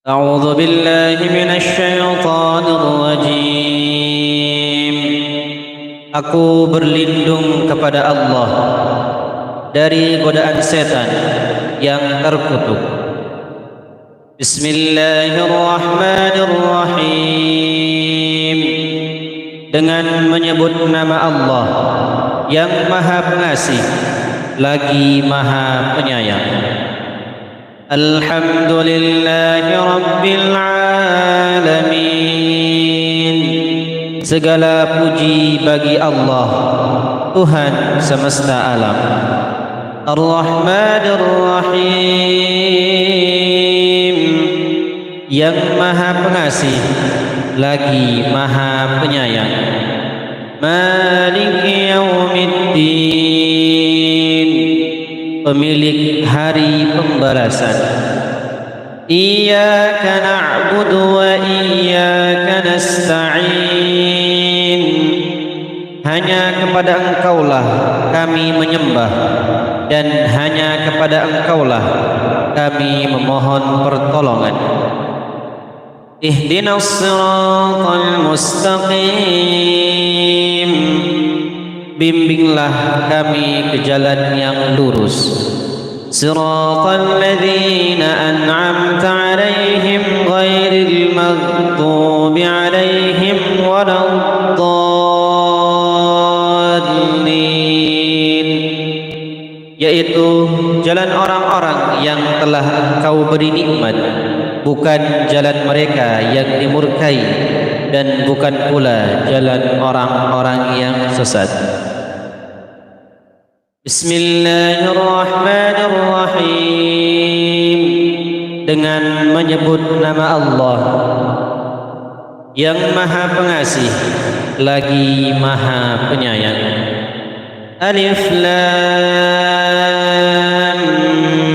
أعوذ بالله من الشيطان الرجيم. Aku berlindung kepada Allah dari godaan setan yang terkutuk. Bismillahirrahmanirrahim. Dengan menyebut nama Allah yang Maha Pengasih lagi Maha Penyayang. Alhamdulillahi Rabbil Alamin. Segala puji bagi Allah, Tuhan semesta alam. Ar-Rahmanir Rahim, yang Maha Pengasih lagi Maha Penyayang. Maliki Yaumiddin, pemilik hari pembalasan. Iyyaka na'budu wa iyyaka nasta'in. Hanya kepada Engkaulah kami menyembah, dan hanya kepada Engkaulah kami memohon pertolongan. Ihdinas siratal mustaqim, bimbinglah kami ke jalan yang lurus. Siratal ladzina an'amta 'alaihim ghairil maghdubi 'alaihim waladdallin, yaitu jalan orang-orang yang telah Engkau beri nikmat, bukan jalan mereka yang dimurkai, dan bukan pula jalan orang-orang yang sesat. Bismillahirrahmanirrahim. Dengan menyebut nama Allah yang Maha Pengasih lagi Maha Penyayang. Alif Lam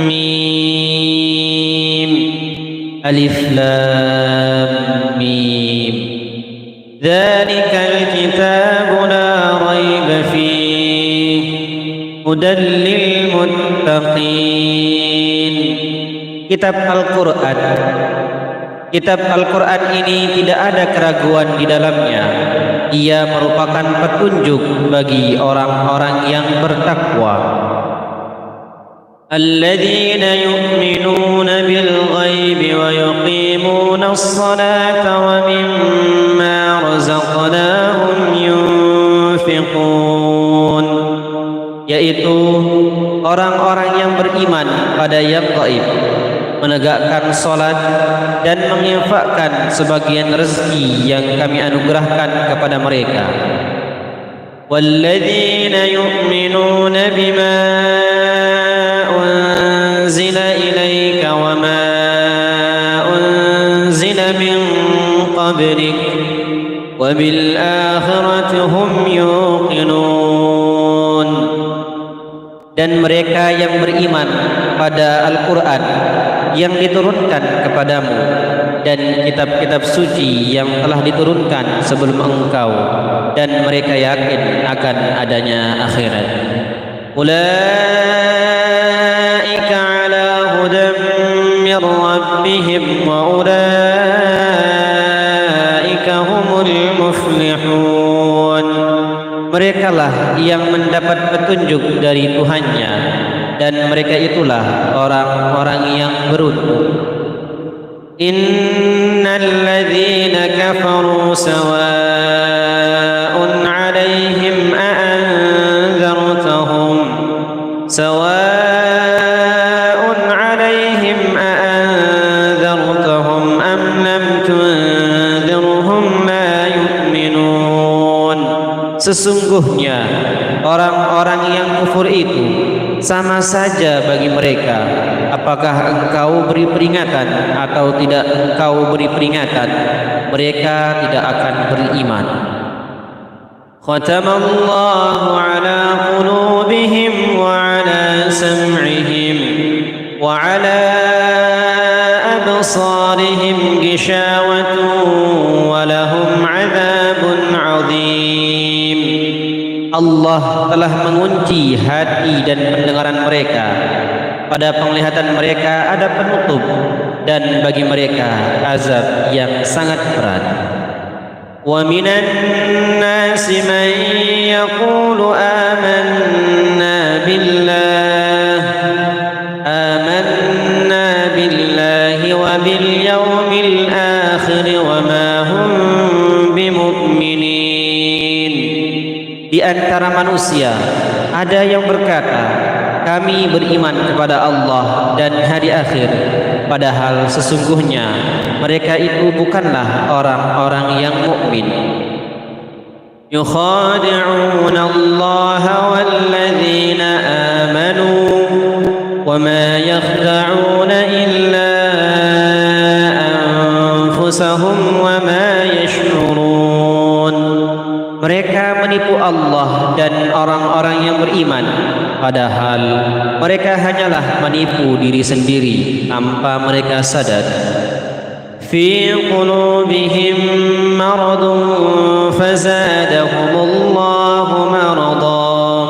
Mim. Alif Lam Mim. Dzalikal kitabu la raiba fihi hudan lil muttaqin. Kitab Al-Quran. Kitab Al-Quran ini tidak ada keraguan di dalamnya. Ia merupakan petunjuk bagi orang-orang yang bertakwa. Alladzina yu'minuna bil ghaibi wa yuqimuna as-salata wa mimma razaqnahum yunfiqun, yaitu orang-orang yang beriman pada yang gaib, menegakkan salat dan menginfakkan sebagian rezeki yang kami anugerahkan kepada mereka. Walladzina yu'minuna bima unzila ilaika wa ma unzila min qablik wa bil akhirati hum yuqinun. Dan mereka yang beriman pada Al-Quran yang diturunkan kepadamu dan kitab-kitab suci yang telah diturunkan sebelum engkau, dan mereka yakin akan adanya akhirat. Ulaika ala hudan min rabbihim wa ulaika humul muflihun. Merekalah yang mendapat petunjuk dari Tuhannya, dan mereka itulah orang-orang yang beruntung. Innal ladzina kafaru sawa'un 'alaihim a'anzartahum sawa'un 'alaihim a'anzartahum am lam tunzirhum la yu'minun. Sesungguhnya orang-orang yang kufur itu sama saja bagi mereka, apakah engkau beri peringatan atau tidak engkau beri peringatan, mereka tidak akan beriman. Khatamallahu ala qulubihim wa ala sam'ihim wa ala absarihim ghishawatun wa lahum 'adzabun 'adzim. Allah telah mengunci hati dan pendengaran mereka. Pada penglihatan mereka ada penutup, dan bagi mereka azab yang sangat berat. Wa minan nasi man yaqulu amanna billahi wa bil yawmil akhir wa ma hum bimu'minin. Di antara manusia ada yang berkata, kami beriman kepada Allah dan hari akhir, padahal sesungguhnya mereka itu bukanlah orang-orang yang mukmin. Yukhadi'una Allah walladzina amanu wa ma yakhda'una illa anfusahum wa ma yash'urun. Mereka menipu Allah dan orang-orang yang beriman, padahal mereka hanyalah menipu diri sendiri tanpa mereka sadar. Fi qulubihim maradun fazadahumullahu maradan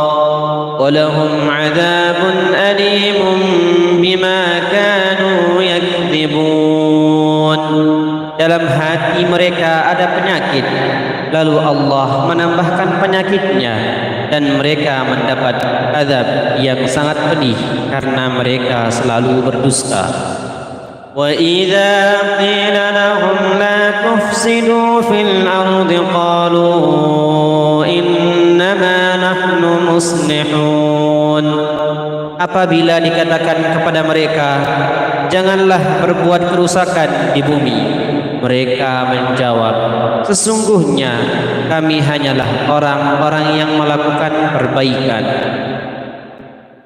wa lahum 'adzabun alimun bima kanu yakdzibun. Dalam hati mereka ada penyakit, lalu Allah menambahkan penyakitnya, dan mereka mendapat azab yang sangat pedih karena mereka selalu berdusta. Wa idza qila lahum la tufsidu fil ardi qalu innama nahnu muslihun. Apabila dikatakan kepada mereka, janganlah berbuat kerusakan di bumi, mereka menjawab, sesungguhnya kami hanyalah orang-orang yang melakukan perbaikan.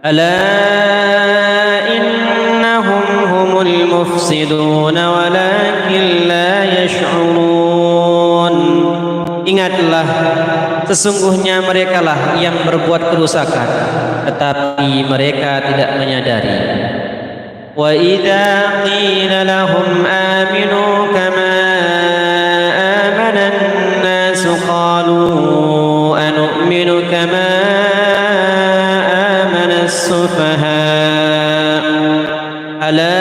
Ala innahum humul mufsidun walakin la yash'urun. Ingatlah, sesungguhnya merekalah yang berbuat kerusakan, tetapi mereka tidak menyadari. Wa idza qila lahum aminu kama amana an-nas qalu anu'minu kama amana as-sufaha ala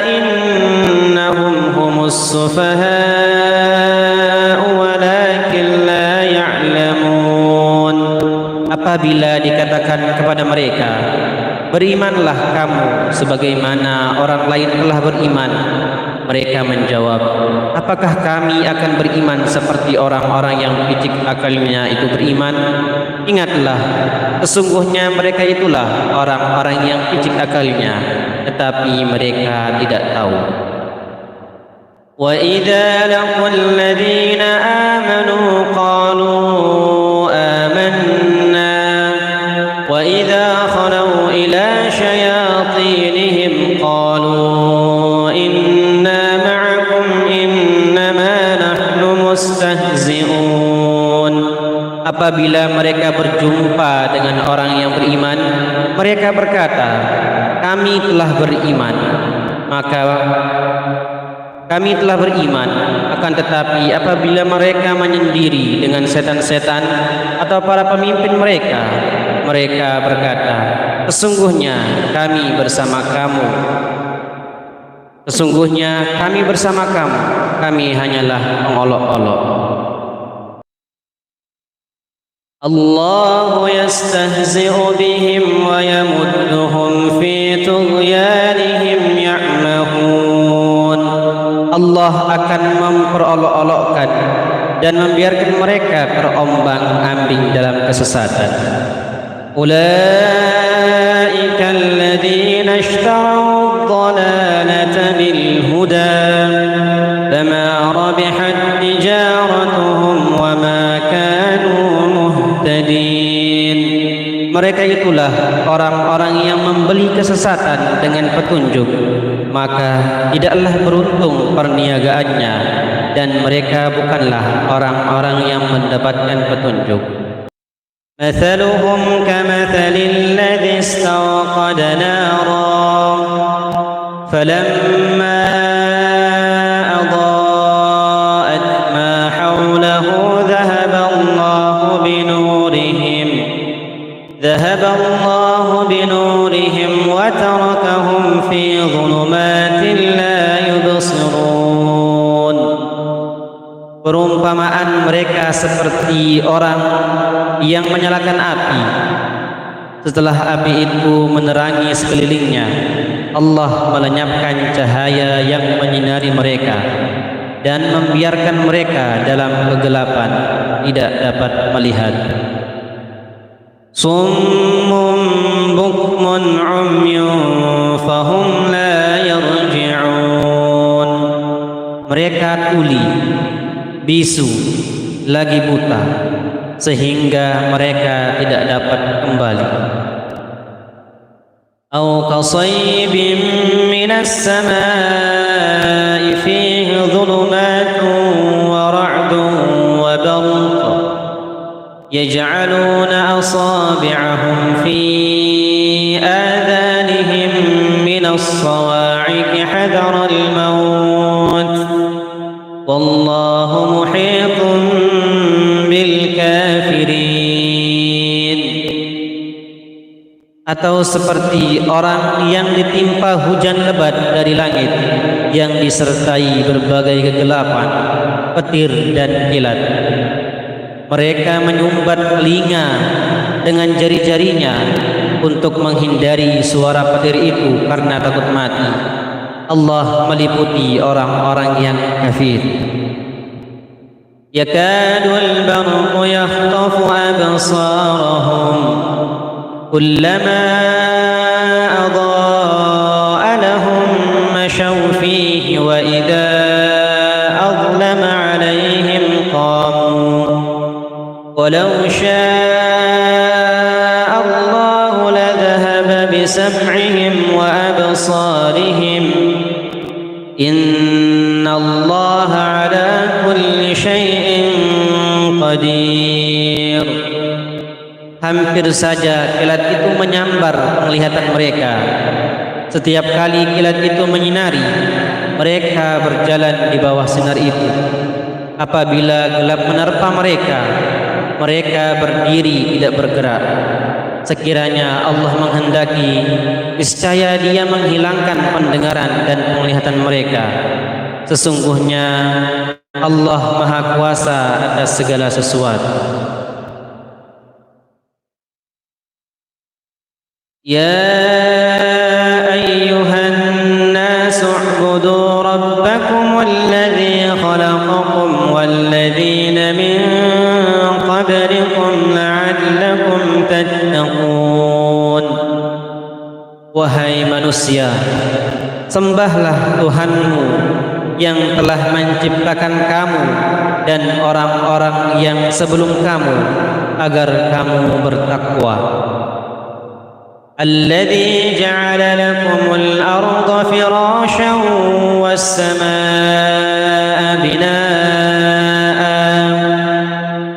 innahum humus sufaha walakin la ya'lamun. Apabila dikatakan kepada mereka, berimanlah kamu sebagaimana orang lain telah beriman, mereka menjawab, apakah kami akan beriman seperti orang-orang yang picik akalnya itu beriman? Ingatlah, sesungguhnya mereka itulah orang-orang yang picik akalnya, tetapi mereka tidak tahu. Wa idza laqul ladzina amanu qalu amanna wa idza khalu ila syayatinihim qalu inna ma'akum innama nahnu mustahzi'un. Apabila mereka berjumpa dengan orang yang beriman, mereka berkata, kami telah beriman, akan tetapi apabila mereka menyendiri dengan setan-setan atau para pemimpin mereka, mereka berkata, sesungguhnya kami bersama kamu, kami hanyalah mengolok-olok. Allahu yastahzi'u bihim wa yamudduhum fi tughyanihim ya'mahun. Allah akan memperolok-olokkan dan membiarkan mereka terombang-ambing dalam kesesatan. Ulaika alladhina ishtaraw ad-dhalalata bil huda fama rabihat tijaratuhum wa ma kanu muhtadin. Mereka itulah orang-orang yang membeli kesesatan dengan petunjuk, maka tidaklah beruntung perniagaannya, dan mereka bukanlah orang-orang yang mendapatkan petunjuk. Mathaluhum kamathalil ladzi istawqada naran falamma adaa'at ma hawlahu dhahaba Allahu binurihim wa tarakahum fi dhulumatin perumpamaan mereka seperti orang yang menyalakan api. Setelah api itu menerangi sekelilingnya, Allah melenyapkan cahaya yang menyinari mereka dan membiarkan mereka dalam kegelapan, tidak dapat melihat. Summun bukmun umyun fahum la yarji'un. Mereka tuli, bisu, lagi buta, sehingga mereka tidak dapat kembali. Au qasaybin minas samaa'i fihi dhulumatun wa ra'dun wa barq yaj'aluna asabi'ahum fi adhanihim minas sawa'iqi hadara al-maut wallahu muhitun bil kafirin. Atau seperti orang yang ditimpa hujan lebat dari langit yang disertai berbagai kegelapan, petir dan kilat. Mereka menyumbat telinga dengan jari-jarinya untuk menghindari suara petir itu karena takut mati. Allah meliputi orang-orang yang kafir. Yakadul barqu yakhtafu absarahum kullama adaa'a lahum mashaw fihi wa idza adlama 'alayhim qamu walau syaa'a Allahu ladhahaba bisam'ihim wa absarihim innallaha 'ala kulli syai'in qadir. Hampir saja kilat itu menyambar penglihatan mereka. Setiap kali kilat itu menyinari, mereka berjalan di bawah sinar itu. Apabila gelap menerpa mereka, mereka berdiri tidak bergerak. Sekiranya Allah menghendaki, niscaya Dia menghilangkan pendengaran dan penglihatan mereka. Sesungguhnya Allah Maha Kuasa atas segala sesuatu. Ya ayyuhan nasu u'budu rabbakum alladhi khalaqakum walladhina min qablikum la'allakum tattaqun. Wahai manusia, sembahlah Tuhanmu yang telah menciptakan kamu dan orang-orang yang sebelum kamu agar kamu bertakwa. Alladzi ja'ala lakumul arda firasyan was samaa'a binaa'an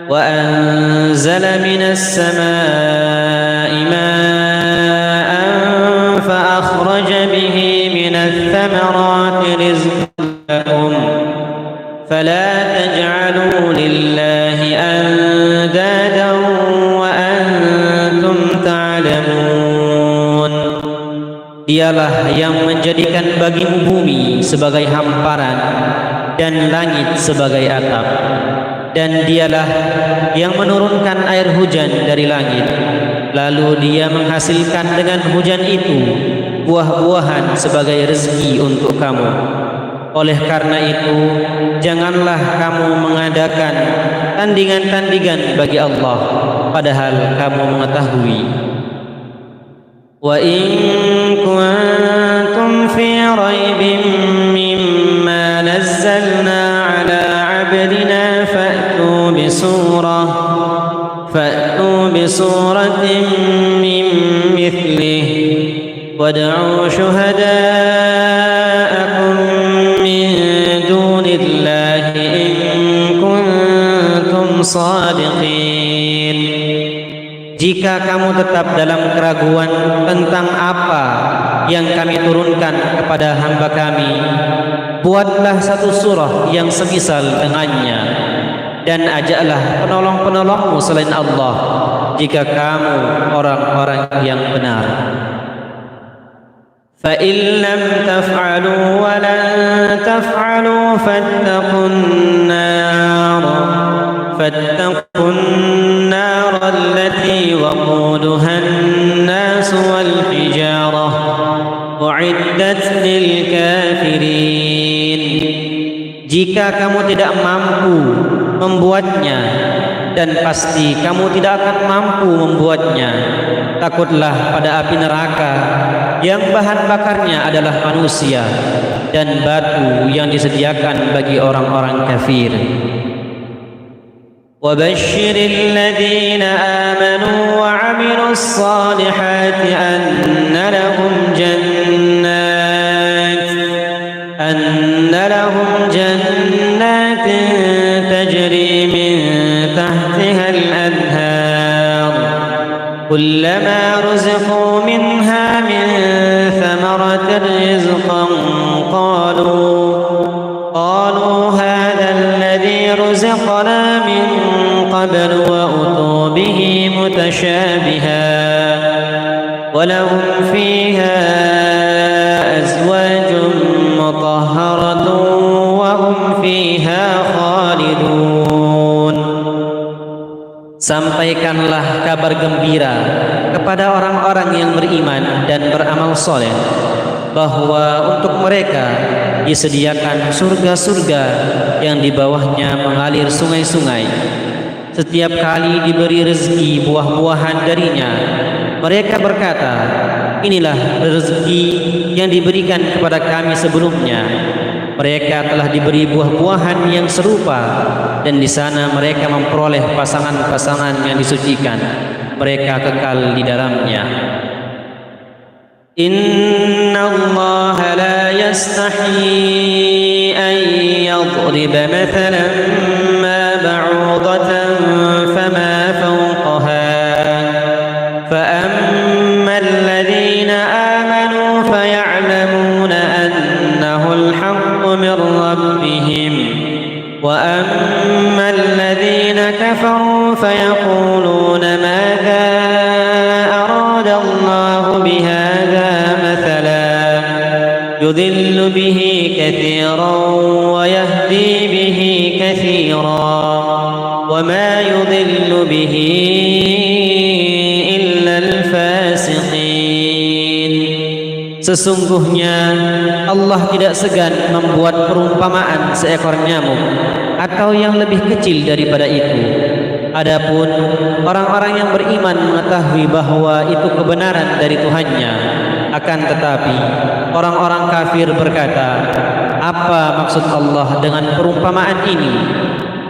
wa anzala minas samaa'i maa'an fa akhraja bihi minats thamarati rizqan lakum fala taj'alu lillahi andadan wa antum ta'lamun. Dialah yang menjadikan bagimu bumi sebagai hamparan dan langit sebagai atap, dan Dialah yang menurunkan air hujan dari langit, lalu Dia menghasilkan dengan hujan itu buah-buahan sebagai rezeki untuk kamu. Oleh karena itu, janganlah kamu mengadakan tandingan-tandingan bagi Allah, padahal kamu mengetahui. Wa in kuntum fi raibin mimma nazzalna ala 'abdina fa'tu bi suratin min mithlihi wad'u shuhada'akum min dunillahi in kuntum sadiqin. Jika kamu tetap dalam keraguan tentang apa yang kami turunkan kepada hamba kami, buatlah satu surah yang semisal dengannya, dan ajaklah penolong-penolongmu selain Allah jika kamu orang-orang yang benar. Fa in lam taf'alu wa lan taf'alu fattaqun nar فاتقوا النار التي وقودها الناس والحجارة أعدت للكافرين. Jika kamu tidak mampu membuatnya, dan pasti kamu tidak akan mampu membuatnya, takutlah pada api neraka yang bahan bakarnya adalah manusia dan batu yang disediakan bagi orang-orang kafir. وَبَشِّرِ الَّذِينَ آمَنُوا وَعَمِلُوا الصَّالِحَاتِ أَنَّ لَهُمْ جَنَّاتٍ تَجْرِي مِنْ تَحْتِهَا الْأَنْهَارُ كُلَّمَا رُزِقُوا مِنْهَا مِنْ ثَمَرَةٍ رِزْقًا قالوا هذا الذي رزقنا من قبل وأتوا به متشابها ولهم فيها أزواج مطهرة وهم فيها خالدون. Sampaikanlah kabar gembira kepada orang-orang yang beriman dan beramal soleh bahwa untuk mereka disediakan surga-surga yang di bawahnya mengalir sungai-sungai. Setiap kali diberi rezeki buah-buahan darinya, mereka berkata, inilah rezeki yang diberikan kepada kami sebelumnya. Mereka telah diberi buah-buahan yang serupa, dan di sana mereka memperoleh pasangan-pasangan yang disucikan. Mereka kekal di dalamnya. Inna Allah la yastahi an yadriba mathalan ma ba'udatan fama fawqaha fa amma alladhina amanu faya'lamuna annahu al-haqqu min rabbihim wa amma alladhina kafaru fayaquluna madha arada Allah bihadha يضل به كثيرا ويهدي به كثيرا وما يضل به إلا الفاسقين. Sesungguhnya Allah tidak segan membuat perumpamaan seekor nyamuk atau yang lebih kecil daripada itu. Adapun orang-orang yang beriman mengetahui bahwa itu kebenaran dari Tuhannya, akan tetapi orang-orang kafir berkata, apa maksud Allah dengan perumpamaan ini?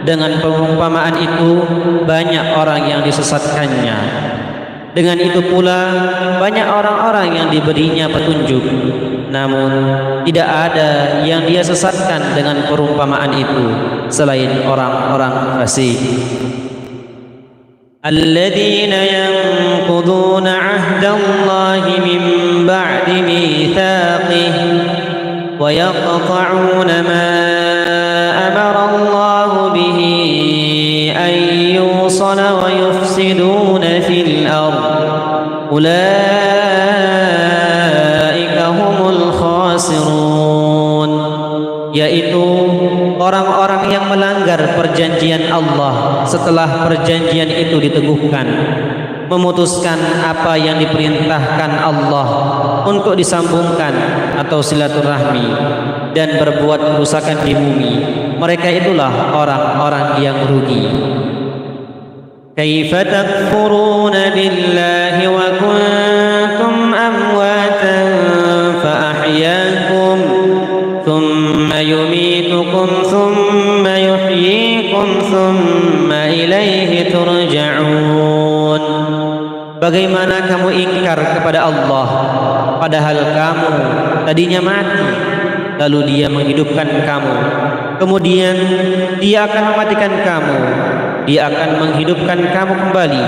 Dengan perumpamaan itu banyak orang yang disesatkannya. Dengan itu pula banyak orang-orang yang diberinya petunjuk, namun tidak ada yang dia sesatkan dengan perumpamaan itu selain orang-orang fasik. الذين ينقضون عهد الله من بعد ميثاقه ويقطعون ما أمر الله به أن يوصل ويفسدون في الأرض أولئك هم الخاسرون. Yaitu orang-orang yang melanggar perjanjian Allah setelah perjanjian itu diteguhkan, memutuskan apa yang diperintahkan Allah untuk disambungkan atau silaturahmi, dan berbuat kerusakan di bumi. Mereka itulah orang-orang yang rugi. Kaifa takfuruna billahi wa kuntum amwatan fa ahyakum thumma yumitukum thumma yuhyikum thumma ilaihi turja'un. Bagaimana kamu ingkar kepada Allah padahal kamu tadinya mati, lalu Dia menghidupkan kamu, kemudian Dia akan mematikan kamu, Dia akan menghidupkan kamu kembali,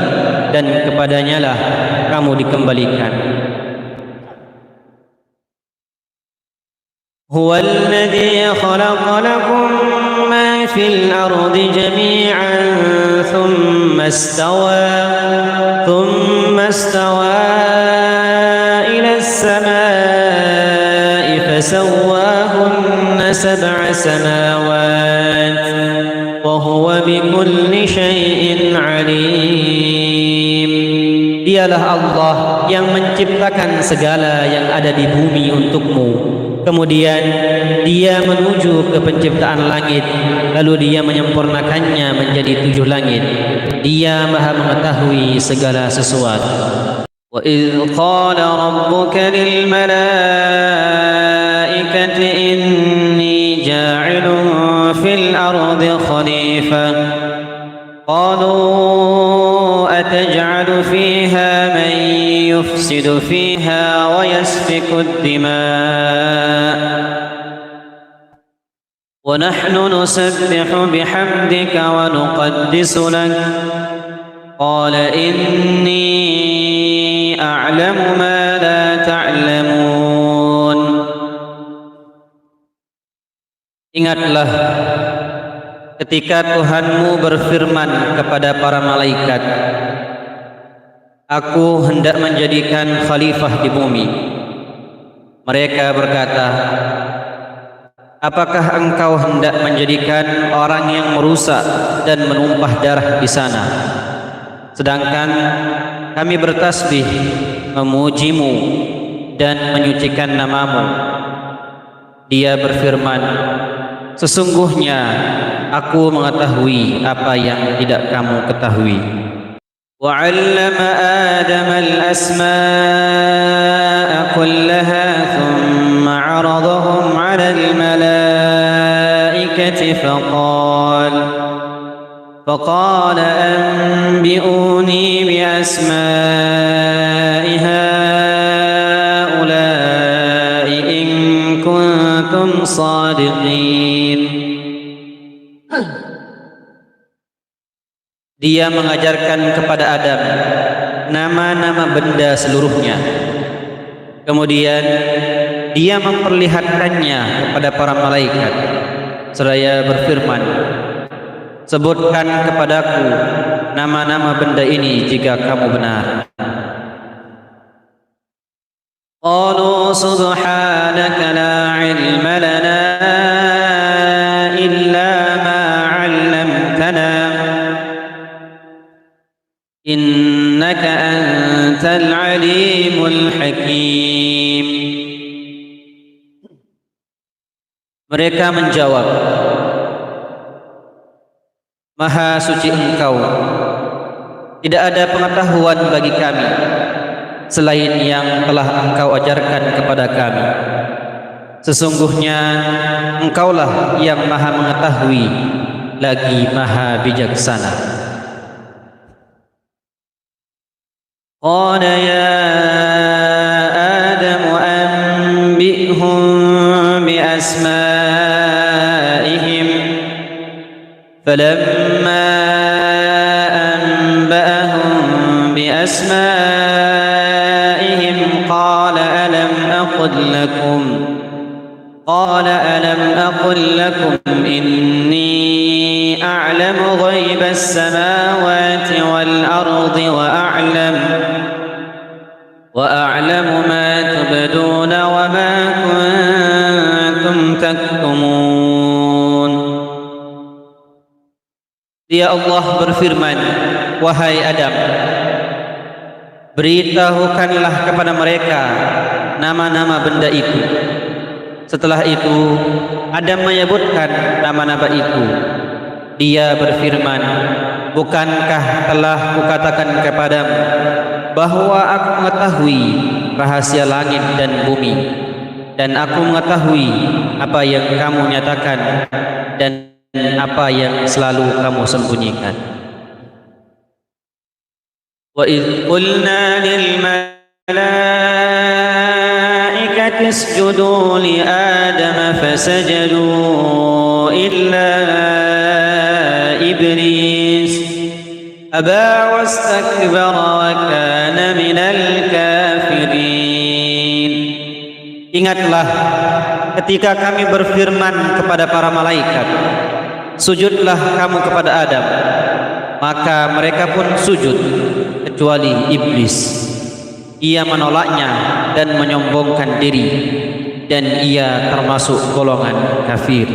dan kepadanya lah kamu dikembalikan. Huwa alladhi khalaqa lakum ma fil ardi jami'an thumma istawa ila as-samaa'i fasawwahunna sab'a samawat wa huwa وبكل شيء عليم. Dialah Allah yang menciptakan segala yang ada di bumi untukmu. Kemudian Dia menuju ke penciptaan langit, lalu Dia menyempurnakannya menjadi 7 langit. Dia Maha mengetahui segala sesuatu. Wa idz qala rabbuka lil malaikati inni ja'ilun fil ardi khalifah qalu ataj'alu fiha man yufsidu fiha wa yasfiku ad-dima' wa nahnu nusabbihu bihamdika wa nuqaddisu lak qala inni a'lamu ma la ta'lamun. Ingatlah ketika Tuhanmu berfirman kepada para malaikat, Aku hendak menjadikan khalifah di bumi. Mereka berkata, Apakah engkau hendak menjadikan orang yang merusak dan menumpah darah di sana? Sedangkan kami bertasbih, memujimu dan menyucikan namamu. Dia berfirman, Sesungguhnya aku mengetahui apa yang tidak kamu ketahui. وَعَلَّمَ آدَمَ الْأَسْمَاءَ كُلَّهَا ثُمَّ عَرَضَهُمْ عَلَى الْمَلَائِكَةِ فقال أنبئوني بأسماء هؤلاء إن كنتم صادقين. Dia mengajarkan kepada Adam nama-nama benda seluruhnya. Kemudian Dia memperlihatkannya kepada para malaikat seraya berfirman, Sebutkan kepadaku nama-nama benda ini jika kamu benar. Qalu subhanaka la ilma lana illa ma 'allamtana innaka antal alimul hakim. Mereka menjawab, Maha suci Engkau, tidak ada pengetahuan bagi kami selain yang telah Engkau ajarkan kepada kami. Sesungguhnya Engkaulah yang Maha mengetahui lagi Maha bijaksana. قال يا آدم أنبئهم بأسمائهم فلما أنبأهم بأسمائهم قال ألم أقل لكم إني أعلم غيب السماوات والأرض وأعلم ما تبدون وما كنتم تكتمون. Dia Allah berfirman, Wahai Adam, beritahukanlah kepada mereka nama-nama benda itu. Setelah itu Adam menyebutkan nama-nama itu. Dia berfirman, Bukankah telah kukatakan kepadamu bahwa aku mengetahui rahasia langit dan bumi, dan aku mengetahui apa yang kamu nyatakan dan apa yang selalu kamu sembunyikan. Wa idz qulna lil malaikati isjudu li adama fasajadu illa iblis aba wastakbara wa kana minal kafirin. Ingatlah ketika kami berfirman kepada para malaikat, sujudlah kamu kepada Adam, maka mereka pun sujud kecuali iblis. Ia menolaknya dan menyombongkan diri, dan ia termasuk golongan kafir.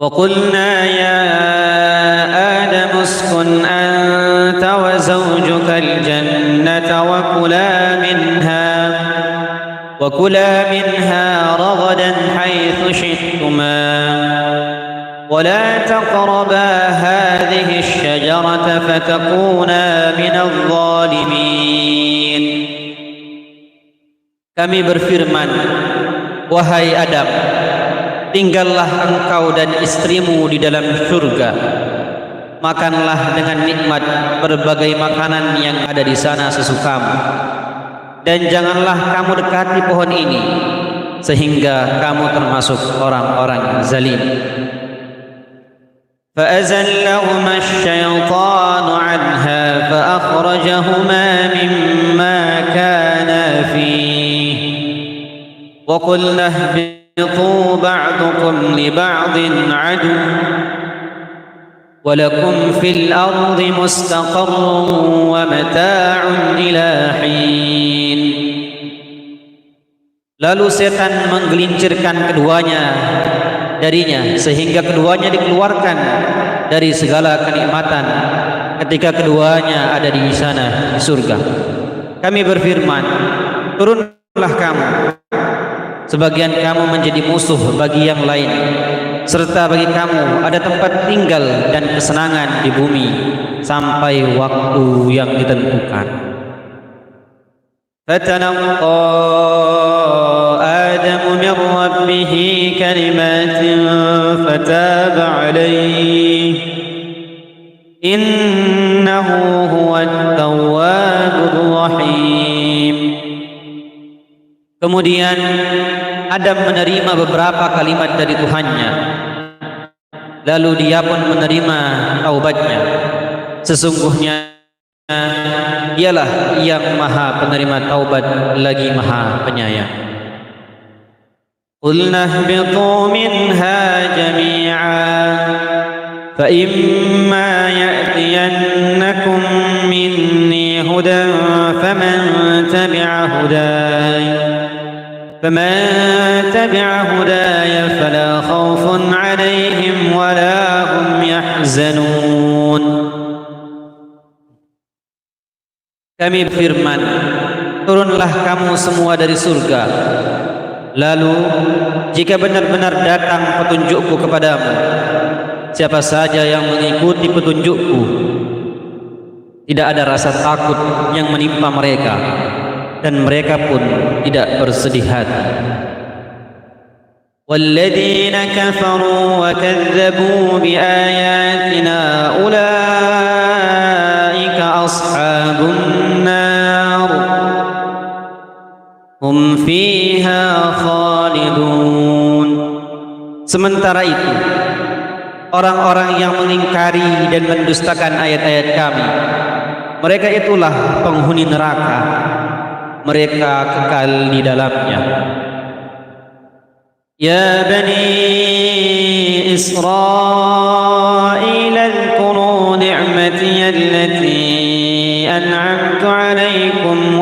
وقلنا يا آدم اسكن أنت وزوجك الجنة وكلا منها رغدا حيث شئتما ولا تقربا هذه الشجرة فتكونا من الظالمين. Kami berfirman, wahai Adam, tinggallah engkau dan istrimu di dalam surga. Makanlah dengan nikmat berbagai makanan yang ada di sana sesukamu. Dan janganlah kamu dekati pohon ini, sehingga kamu termasuk orang-orang zalim. فَأَزَلَّهُمَا الشَّيْطَانُ عَنْهَا فَأَخْرَجَهُمَا مِمَّا كَانَا فِيهِ وَقُلْنَا اهْبِطُوا بَعْضُكُمْ لِبَعْضٍ عَدُوٌّ وَلَكُمْ فِي الْأَرْضِ مُسْتَقَرٌّ وَمَتَاعٌ إِلَى حِينٍ. Lalu setan menggelincirkan keduanya darinya sehingga keduanya dikeluarkan dari segala kenikmatan ketika keduanya ada di sana di surga. Kami berfirman, turunlah kamu, sebagian kamu menjadi musuh bagi yang lain, serta bagi kamu ada tempat tinggal dan kesenangan di bumi sampai waktu yang ditentukan. فَتَلَقَّى آدَمُ مِنْ رَبِّهِ كَلِمَاتٍ فَتَابَ عَلَيْهِ إِنَّهُ هُوَ التَّوَّابُ الرَّحِيمُ. Kemudian Adam menerima beberapa kalimat dari Tuhannya, lalu dia pun menerima taubatnya. Sesungguhnya Dialah yang Maha Penerima Taubat lagi Maha Penyayang. Qulna ihbitu minha jami'an fa imma ya'tiyannakum minni hudan faman tabi'a hudaya fala khawfun 'alayhim wala hum yahzanun. Kami berfirman, turunlah kamu semua dari surga. Lalu jika benar-benar datang petunjukku kepadamu, siapa saja yang mengikuti petunjukku, tidak ada rasa takut yang menimpa mereka, dan mereka pun tidak bersedih hati. وَالَّذِينَ كَفَرُوا وَكَذَّبُوا بِآيَاتِنَا أُولَئِكَ أَصْحَابُ النَّارِ هُمْ فِيهَا خَالِدُونَ. Sementara itu, orang-orang yang mengingkari dan mendustakan ayat-ayat kami, mereka itulah penghuni neraka, mereka kekal di dalamnya. Ya Bani Israel, اذكروا نعمتي التي أنعمت عليكم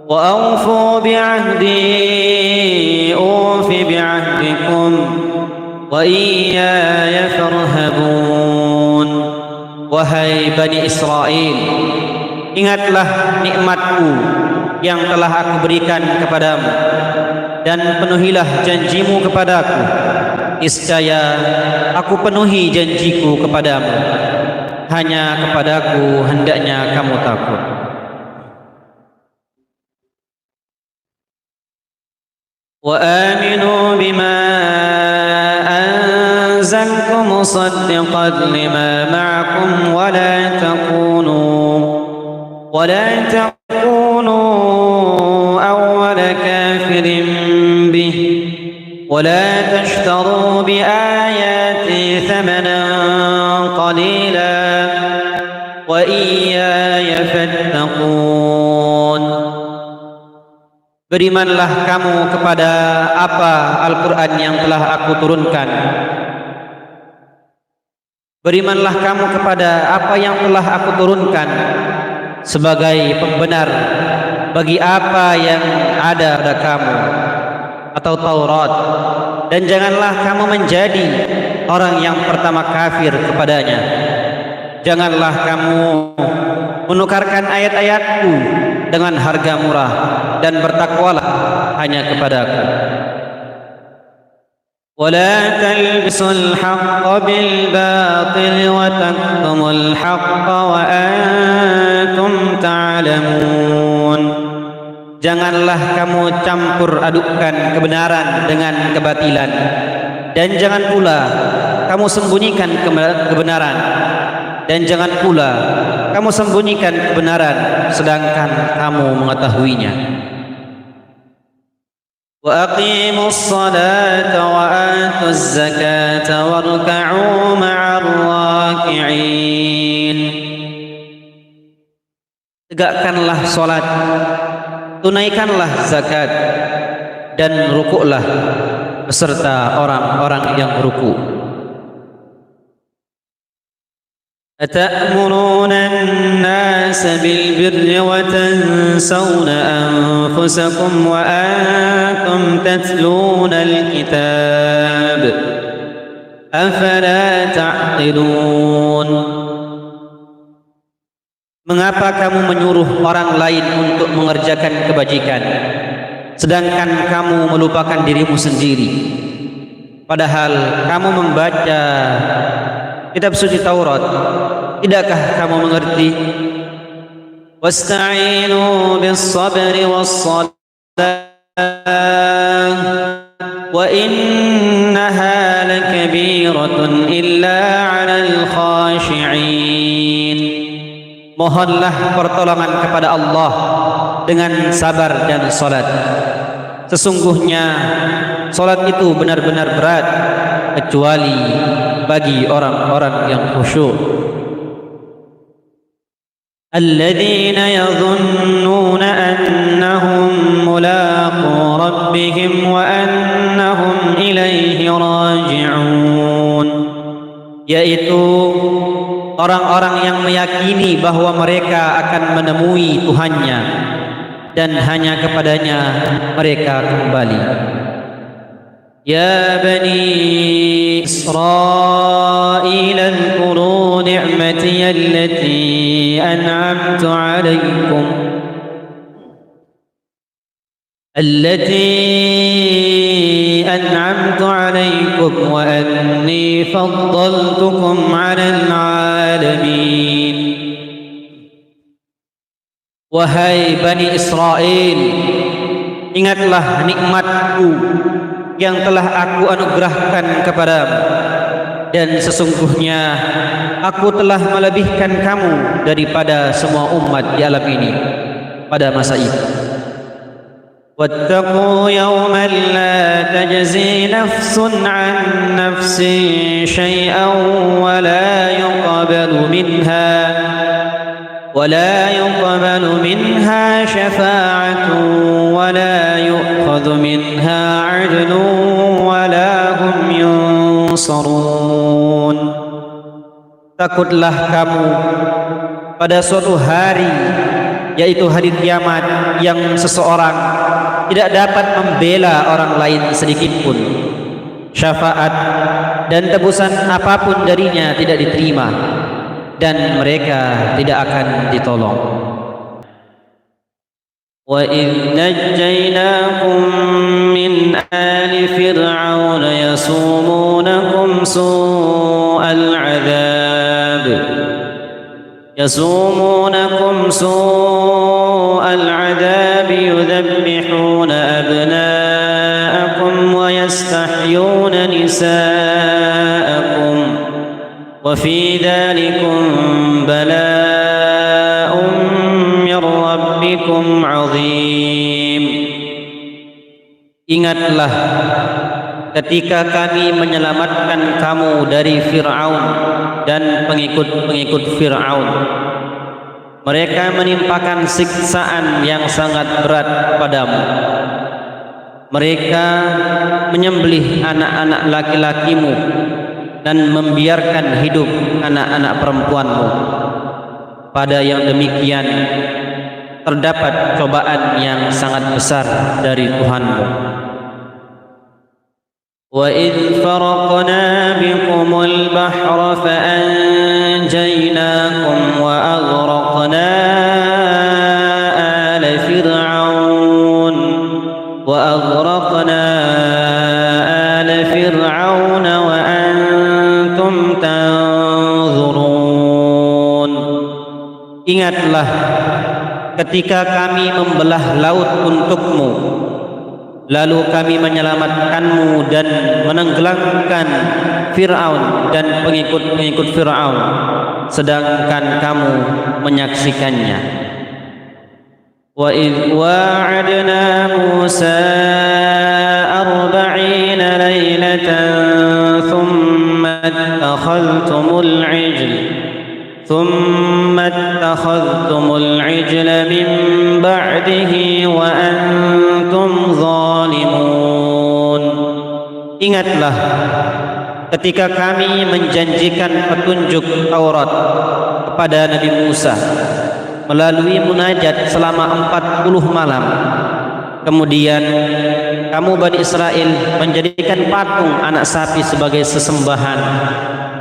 وأوفوا بعهدي أوف بعهدكم وإياي فارهبون. Wahai Bani Israel, ingatlah nikmatku yang telah aku berikan kepadamu, dan penuhilah janjimu kepadaku. Niscaya aku penuhi janjiku kepadamu. Hanya kepadaku hendaknya kamu takut. Wa aminu bima anzaltu musaddiqan lima ma'akum wa la takunu awwala kafirin bih wa la tashtaru bi ayati thamanan qalila wa iyaya fattaqun. Berimanlah kamu kepada apa Al-Quran yang telah aku turunkan. Berimanlah kamu kepada apa yang telah aku turunkan sebagai pembenar bagi apa yang ada pada kamu, atau Taurat, dan janganlah kamu menjadi orang yang pertama kafir kepadanya. Janganlah kamu menukarkan ayat-ayatku dengan harga murah, dan bertakwalah hanya kepadaku. ولا تلبسوا الحق بالباطل وتكتموا الحق وأنتم تعلمون. Janganlah kamu campur adukkan kebenaran dengan kebatilan, dan jangan pula kamu sembunyikan kebenaran, dan jangan pula kamu sembunyikan kebenaran sedangkan kamu mengetahuinya. وَأَقِيمُوا الصَّلَاةَ وَآتُوا الزَّكَاةَ وَارْكَعُوا مَعَ الرَّاكِعِينَ. Tegakkanlah salat, tunaikanlah zakat, dan rukuklah beserta orang-orang yang ruku'. أَتَأْمُرُونَ النَّاسَ بِالْبِرِّ وَتَنْسَوْنَ أَنفُسَكُمْ وَأَنْتُمْ تَتْلُونَ الْكِتَابَ أَفَلَا تَعْقِلُونَ. Mengapa kamu menyuruh orang lain untuk mengerjakan kebajikan, sedangkan kamu melupakan dirimu sendiri? Padahal kamu membaca kitab suci Taurat, tidakkah kamu mengerti? Wasta'inu bis-sabri was-salah wa innaha lakabiratun illa 'alal khashi'in. Mohonlah pertolongan kepada Allah dengan sabar dan salat. Sesungguhnya salat itu benar-benar berat, kecuali bagi orang-orang yang khusyuk. Alladzina yadhunnuna annahum mulaqu rabbihim wa annahum ilaihi raji'un. Yaitu orang-orang yang meyakini bahwa mereka akan menemui Tuhannya dan hanya kepadanya mereka kembali. Ya Bani Israel, اذكروا نعمتي التي أنعمت عليكم وأني فضلتكم على العالمين. Wahai Bani Israel, ingatlah nikmatku yang telah aku anugerahkan kepadamu, dan sesungguhnya aku telah melebihkan kamu daripada semua umat di alam ini pada masa itu. Wattaqu yawman la tajzi nafsun an nafsin syai'an wa la yuqbalu minha syafa'atun wa la yu'khadhu minha 'adlun wa la hum yunsarun. Takutlah kamu pada suatu hari, yaitu hari kiamat, yang seseorang tidak dapat membela orang lain sedikitpun. Syafaat dan tebusan apapun darinya tidak diterima, dan mereka tidak akan ditolong. وَإِذْ نَجَّيْنَاكُمْ مِنْ آلِ فِرْعَوْنَ يَسُومُونَكُمْ سُوءَ الْعَذَابِ يُذَبِّحُونَ أَبْنَاءَكُمْ وَيَسْتَحْيُونَ نِسَاءَكُمْ وَفِي ذَلِكُمْ بَلَاءٌ مِّن رَّبِّكُمْ عَظِيمٌ. Ingatlah ketika kami menyelamatkan kamu dari Fir'aun dan pengikut-pengikut Fir'aun. Mereka menimpakan siksaan yang sangat berat padamu. Mereka menyembelih anak-anak laki-lakimu dan membiarkan hidup anak-anak perempuanmu. Pada yang demikian terdapat cobaan yang sangat besar dari Tuhanmu. وإذ فرقنا بكم البحر فأنجيناكم وأغرقنا آل فرعون وأنتم تنظرون. Ingatlah ketika kami membelah laut untukmu, lalu kami menyelamatkanmu dan menenggelamkan Fir'aun dan pengikut-pengikut Fir'aun, sedangkan kamu menyaksikannya. Wa idh wa'adna Musa 40 laylatan thumma attakhadhtumul 'ijla min ba'dihi wa antum zalimun. Ingatlah ketika kami menjanjikan petunjuk Taurat kepada Nabi Musa melalui munajat selama 40 malam. Kemudian kamu Bani Israel menjadikan patung anak sapi sebagai sesembahan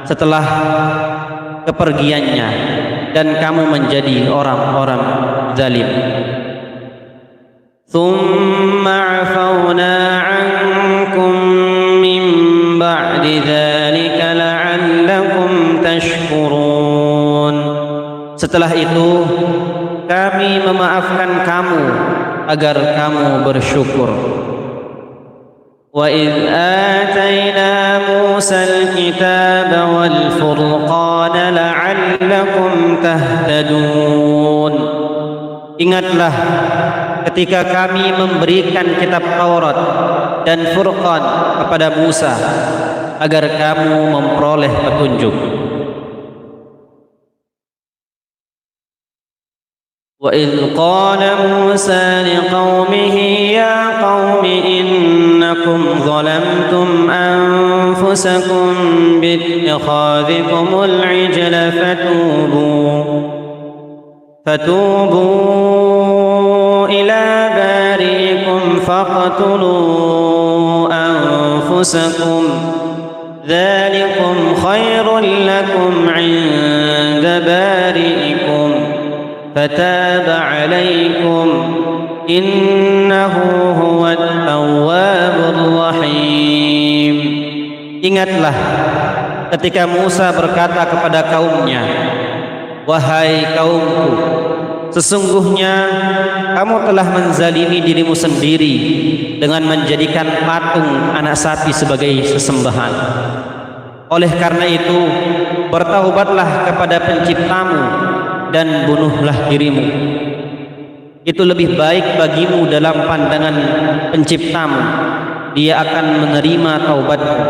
setelah kepergiannya, dan kamu menjadi orang-orang zalim. Thumma 'afawna 'ankum min ba'di dzalika la'allakum tashkurun. Setelah itu kami memaafkan kamu agar kamu bersyukur. Wa idh atayna Musa al-kitaba wal furqana la'allakum tahtadun. Ingatlah ketika kami memberikan kitab Taurat dan Furqan kepada Musa agar kamu memperoleh petunjuk. وَإِذْ قَالَ مُوسَى لِقَوْمِهِ يَا قَوْمِ إِنَّكُمْ ظَلَمْتُمْ أَنفُسَكُمْ بِاتِّخَاذِكُمُ الْعِجْلَ فَتُوبُوا إِلَى بَارِئِكُمْ فَاقْتُلُوا أَنفُسَكُمْ ذَلِكُمْ خَيْرٌ لَكُمْ عِندَ بَارِئِكُمْ فَتَابَ عَلَيْكُمْ إِنَّهُ هُوَ التَّوَّابُ الرَّحِيمُ. Ingatlah ketika Musa berkata kepada kaumnya, wahai kaumku, sesungguhnya kamu telah menzalimi dirimu sendiri dengan menjadikan patung anak sapi sebagai sesembahan. Oleh karena itu, bertaubatlah kepada penciptamu dan bunuhlah dirimu. Itu lebih baik bagimu dalam pandangan penciptamu. Dia akan menerima taubatmu.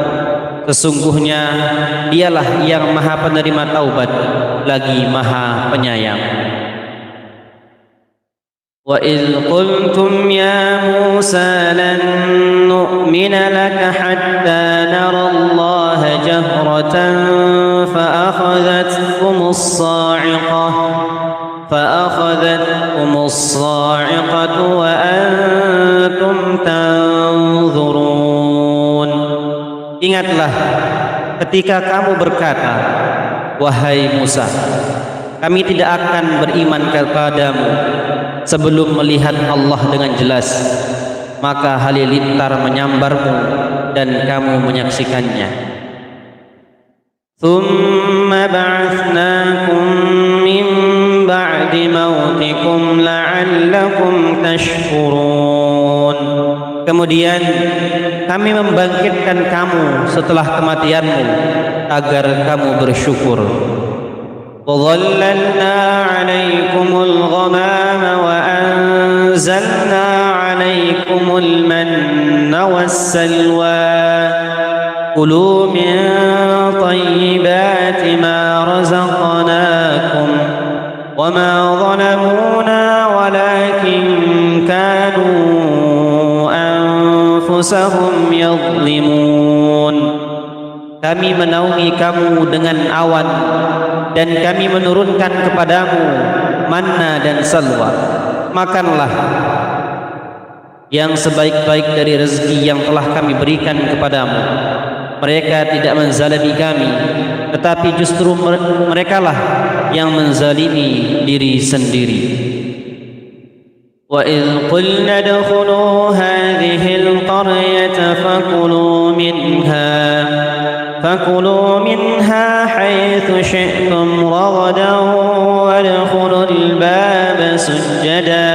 Sesungguhnya dialah yang maha penerima taubat lagi maha penyayang. Wa idh qultum ya Musa lan nu'mina laka hatta nara Allah jahratan فأخذتكم الصاعقة وأنتم تنظرون. Ingatlah ketika kamu berkata, wahai Musa, kami tidak akan beriman kepadamu sebelum melihat Allah dengan jelas. Maka halilintar menyambarmu dan kamu menyaksikannya. ثُمَّ بَعَثْنَاكُمْ مِنْ بَعْدِ مَوْتِكُمْ لَعَلَّكُمْ تَشْكُرُونَ. Kemudian kami membangkitkan kamu setelah kematianmu agar kamu bersyukur. وَظَلَّلْنَا عَلَيْكُمُ الْغَمَامَ وَأَنزَلْنَا عَلَيْكُمُ الْمَنَّ وَالسَّلْوَىٰ كُلُوا مِن طَيِّبَاتِ مَا رَزَقْنَاكُمْ وَمَا ظَلَمُونَا وَلَكِن كَانُوا أَنفُسَهُمْ يَظْلِمُونَ. Kami menaungi kamu dengan awan dan kami menurunkan kepadamu manna dan salwa. Makanlah yang sebaik-baik dari rezeki yang telah kami berikan kepadamu. Mereka tidak menzalimi kami, tetapi justru merekalah yang menzalimi diri sendiri. وَإِذْ قُلْنَا ادْخُلُوا هَٰذِهِ الْقَرْيَةَ فَكُلُوا مِنْهَا حَيْثُ شِئْتُمْ رَغَدًا وَادْخُلُوا الْبَابَ سُجَّدًا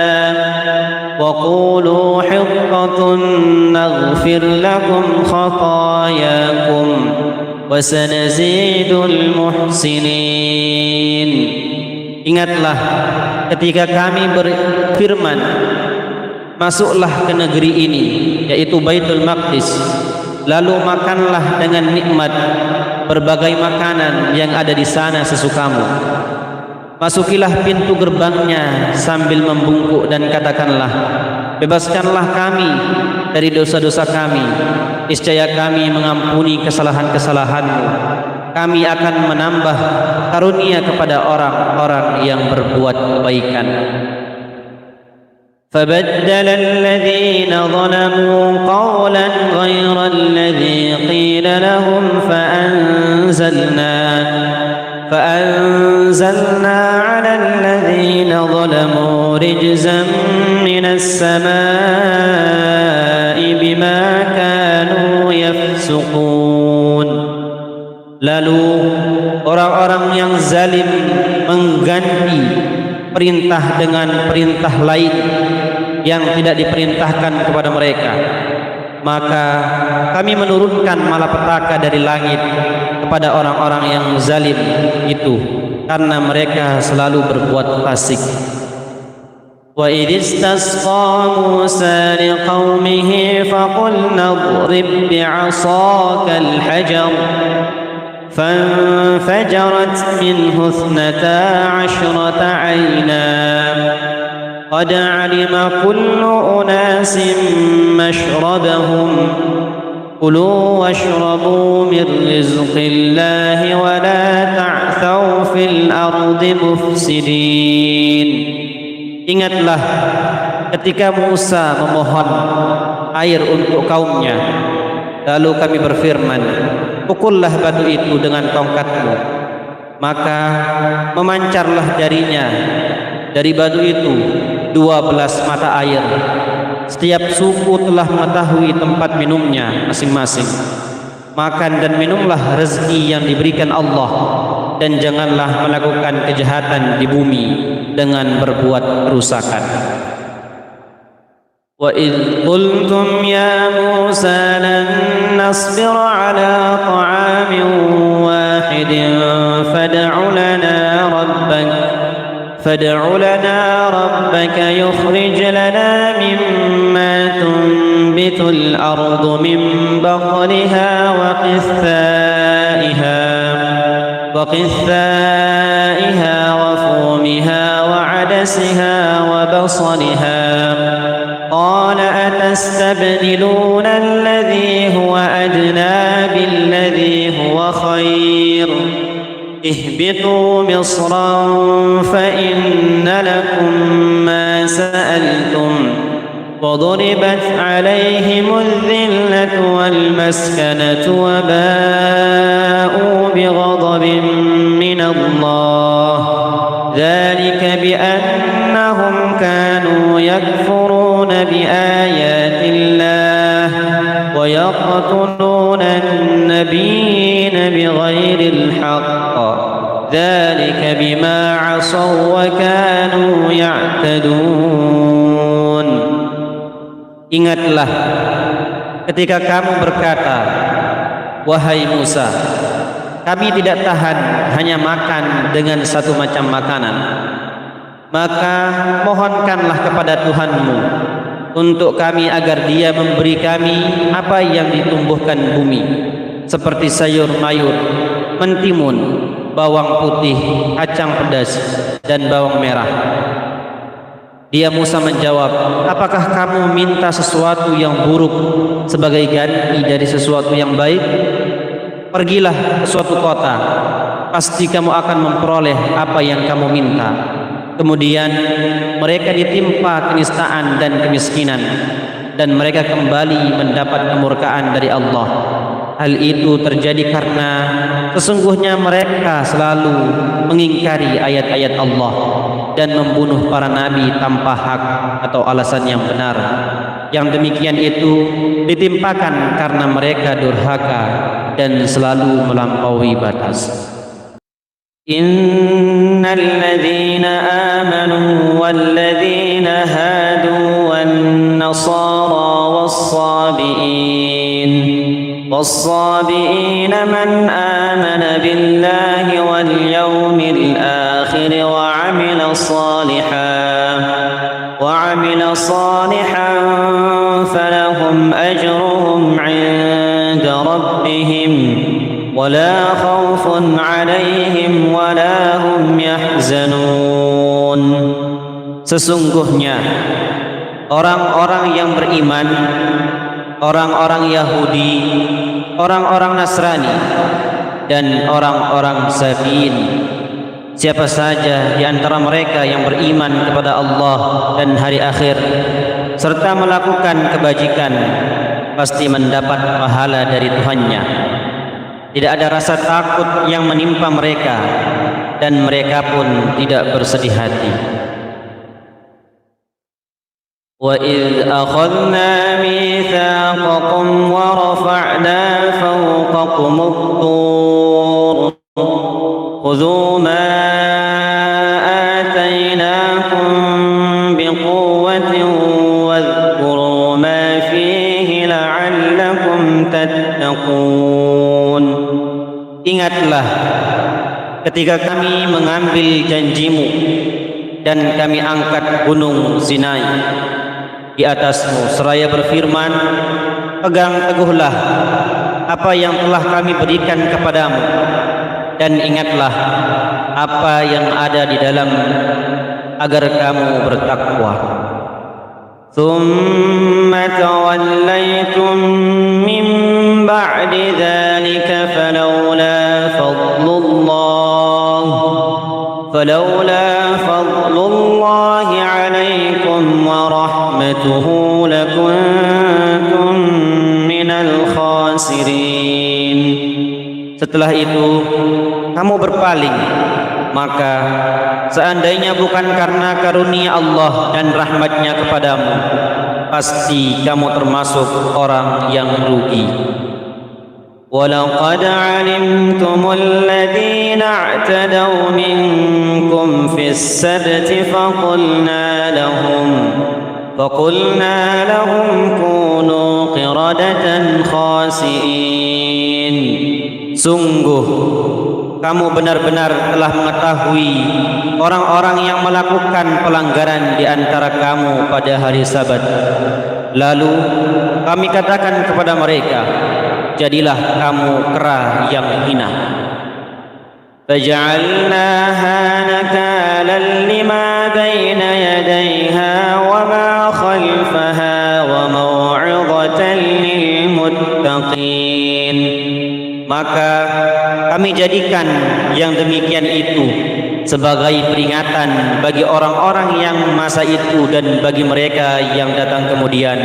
وَقُولُوا حِطَّةٌ نَغْفِرْ لَكُمْ خَطَايَاكُمْ وَسَنَزِيدُ الْمُحْسِنِينَ. Ingatlah ketika kami berfirman, masuklah ke negeri ini, yaitu Baitul Maqdis, lalu makanlah dengan nikmat berbagai makanan yang ada di sana sesukamu. Masukilah pintu gerbangnya sambil membungkuk dan katakanlah, bebaskanlah kami dari dosa-dosa kami, niscaya kami mengampuni kesalahan-kesalahanmu. Kami akan menambah karunia kepada orang-orang yang berbuat kebaikan. فَبَدَّلَ الَّذِينَ ظَلَمُوا قَوْلًا غَيْرَ الَّذِي قِيلَ لَهُمْ فَأَنزَلْنَا عَلَى الَّذِينَ ظَلَمُوا رِجْزًا مِنَ السَّمَاءِ بِمَا كَانُوا يَفْسُقُونَ. Lalu orang-orang yang zalim mengganti perintah dengan perintah lain yang tidak diperintahkan kepada mereka. Maka kami menurunkan malapetaka dari langit kepada orang-orang yang zalim itu, karena mereka selalu berbuat fasik. وَإِذِ اسْتَسْقَىٰ مُوسَىٰ لِقَوْمِهِ فَقُلْنَا اضْرِب بِّعَصَاكَ الْحَجَرَ فانفجرت منه 12 عينا قد علم كل أناس مشربهم كلوا واشربوا من رزق الله ولا تعثوا في الأرض مفسدين. Ingatlah ketika Musa memohon air untuk kaumnya, lalu kami berfirman, pukullah batu itu dengan tongkatmu, maka memancarlah dari batu itu 12 mata air. Setiap suku telah mengetahui tempat minumnya masing-masing. Makan dan minumlah rezeki yang diberikan Allah, dan janganlah melakukan kejahatan di bumi dengan berbuat kerusakan. وَإِذْ قُلْتُمْ يَا مُوسَىٰ لَن نَّصْبِرَ عَلَىٰ طَعَامٍ وَاحِدٍ فَادْعُ لَنَا رَبَّكَ يُخْرِجْ لَنَا مِمَّا تُنبِتُ الْأَرْضُ مِن بَقْلِهَا وَقِثَّائِهَا وَفُومِهَا وَعَدَسِهَا وَبَصَلِهَا قال أتستبدلون الذي هو أدنى بالذي هو خير اهبطوا مصرا فإن لكم ما سألتم وضربت عليهم الذلة والمسكنة وباءوا بغضب من الله ذلك بأنهم كانوا يكفرون بآيات الله ويقتلون النبيين بغير الحق ذلك بما عصوا وكانوا يعتدون. Ingatlah ketika kamu berkata, wahai Musa, kami tidak tahan hanya makan dengan satu macam makanan, maka mohonkanlah kepada Tuhanmu untuk kami agar Dia memberi kami apa yang ditumbuhkan bumi, seperti sayur mayur, mentimun, bawang putih, kacang pedas, dan bawang merah. Dia Musa menjawab, apakah kamu minta sesuatu yang buruk sebagai ganti dari sesuatu yang baik? Pergilah ke suatu kota, pasti kamu akan memperoleh apa yang kamu minta. Kemudian mereka ditimpa kenistaan dan kemiskinan, dan mereka kembali mendapat kemurkaan dari Allah. Hal itu terjadi karena sesungguhnya mereka selalu mengingkari ayat-ayat Allah dan membunuh para nabi tanpa hak atau alasan yang benar. Yang demikian itu ditimpakan karena mereka durhaka dan selalu melampaui batas. Innal ladzina amanu wal ladzina hadu wan nasara was-sabiin man amana billahi wal yawmil akhir wa 'amila salihan falahum ajruhum 'inda rabbihim wala khaufun 'alaihim wala hum yahzanun. Sesungguhnya orang-orang yang beriman, orang-orang Yahudi, orang-orang Nasrani, dan orang-orang Sabiin, siapa saja di antara mereka yang beriman kepada Allah dan hari akhir serta melakukan kebajikan pasti mendapat pahala dari Tuhannya. Tidak ada rasa takut yang menimpa mereka dan mereka pun tidak bersedih hati. وَإِذْ أَخَذْنَا مِيثَاقَكُمْ وَرَفَعْنَا فَوْقَكُمُ الطُّورَ خُذُوا مَا آتَيْنَاكُمْ بِقُوَّةٍ وَاذْكُرُوا مَا فِيهِ لَعَلَّكُمْ تَتَّقُونَ. Ingatlah ketika kami mengambil janjimu dan kami angkat gunung Sinai di atasmu seraya berfirman, pegang teguhlah apa yang telah kami berikan kepadamu dan ingatlah apa yang ada di dalam agar kamu bertakwa. Thumma tawallaytum min ba'di dhalika فلولا فضل الله عليكم ورحمته لكنتم من الخاسرين. Setelah itu kamu berpaling, maka seandainya bukan karena karunia Allah dan rahmatnya kepadamu, pasti kamu termasuk orang yang rugi. وَلَقَدْ عَلِمْتُمُ الَّذِينَ اعْتَدَوْا مِنْكُمْ فِي السَّبْتِ فَقُلْنَا لَهُمْ كُونُوا قِرَدَةً خَاسِئِينَ. Sungguh kamu benar-benar telah mengetahui orang-orang yang melakukan pelanggaran di antara kamu pada hari Sabat. Lalu kami katakan kepada mereka, jadilah kamu kera yang hina. فَجَعَلْنَاهَا نَكَالًا لِمَا بَيْنَ يَدَيْهَا وَمَا خَلْفَهَا وَمَوْعِظَةً لِلْمُتَّقِينَ. Maka kami jadikan yang demikian itu sebagai peringatan bagi orang-orang yang masa itu dan bagi mereka yang datang kemudian,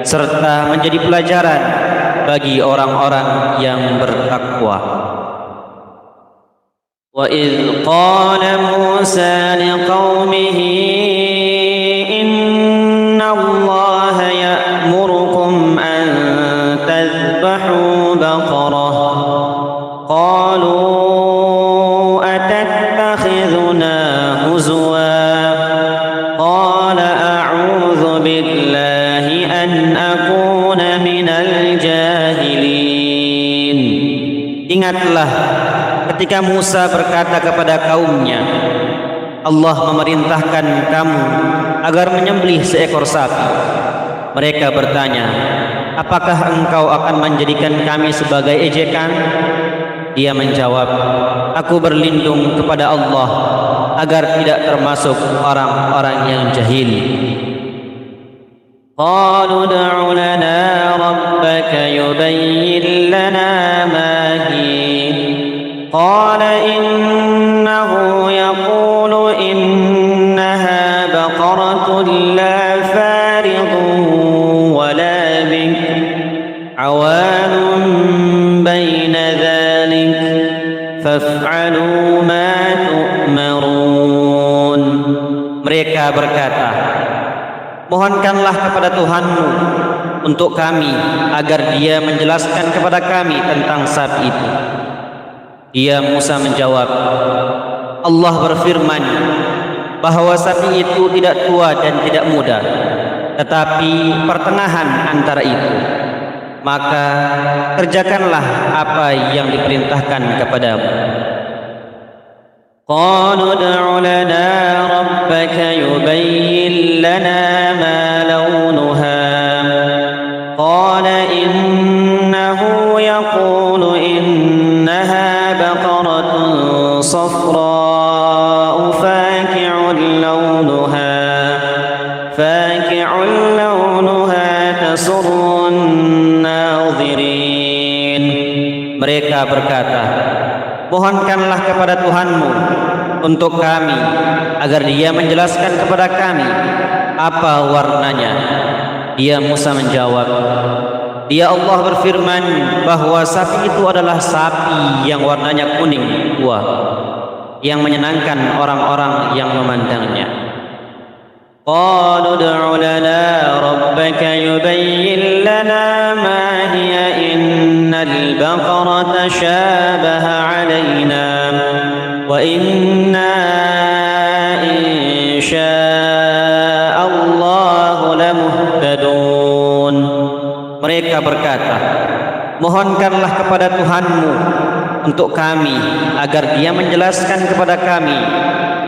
serta menjadi pelajaran bagi orang-orang yang bertakwa. وَإِذْ قَالَ مُوسَى لِقَوْمِهِ إِنَّ اللَّهَ يَأْمُرُكُمْ أَن تَذْبَحُوا بَقَرَةً قَالُوا أَتَتَّخِذُنَا هُزُوًا قَالَ أَعُوذُ بِاللَّهِ أَنْ أَكُونَ مِنَ الْجَاهِلِينَ. Ingatlah ketika Musa berkata kepada kaumnya, Allah memerintahkan kamu agar menyembelih seekor sapi. Mereka bertanya, apakah engkau akan menjadikan kami sebagai ejekan? Dia menjawab, aku berlindung kepada Allah agar tidak termasuk orang-orang yang jahil. Qalu ud'u lana rabbaka yubayyin lana ma hi. Qala innahu yaqulu innaha baqaratun la faridun wa عوان بين ذلك فافعلوا ما تؤمرون. Mereka berkata, mohonkanlah kepada Tuhanmu untuk kami agar Dia menjelaskan kepada kami tentang sapi itu. Dia Musa menjawab, Allah berfirman bahwa sapi itu tidak tua dan tidak muda, tetapi pertengahan antara itu. Maka kerjakanlah apa yang diperintahkan kepadamu. Qalu ud'u lana rabbaka yubayyin lana ma launuha. Qala innahu yaqulu innaha baqaratun safra'u faki'un launuha tasurrun nazirin. Mereka berkata, mohonkanlah kepada Tuhanmu untuk kami agar Dia menjelaskan kepada kami apa warnanya. Dia Musa menjawab, Dia Allah berfirman bahwa sapi itu adalah sapi yang warnanya kuning tua, yang menyenangkan orang-orang yang memandangnya. Qalu ud'u lana rabbaka yubayyin lana ma hiya innal baqarata shabaha alaina wa inna insya'allahu lamuhtadun. Mereka berkata, mohonkanlah kepada Tuhanmu untuk kami agar Dia menjelaskan kepada kami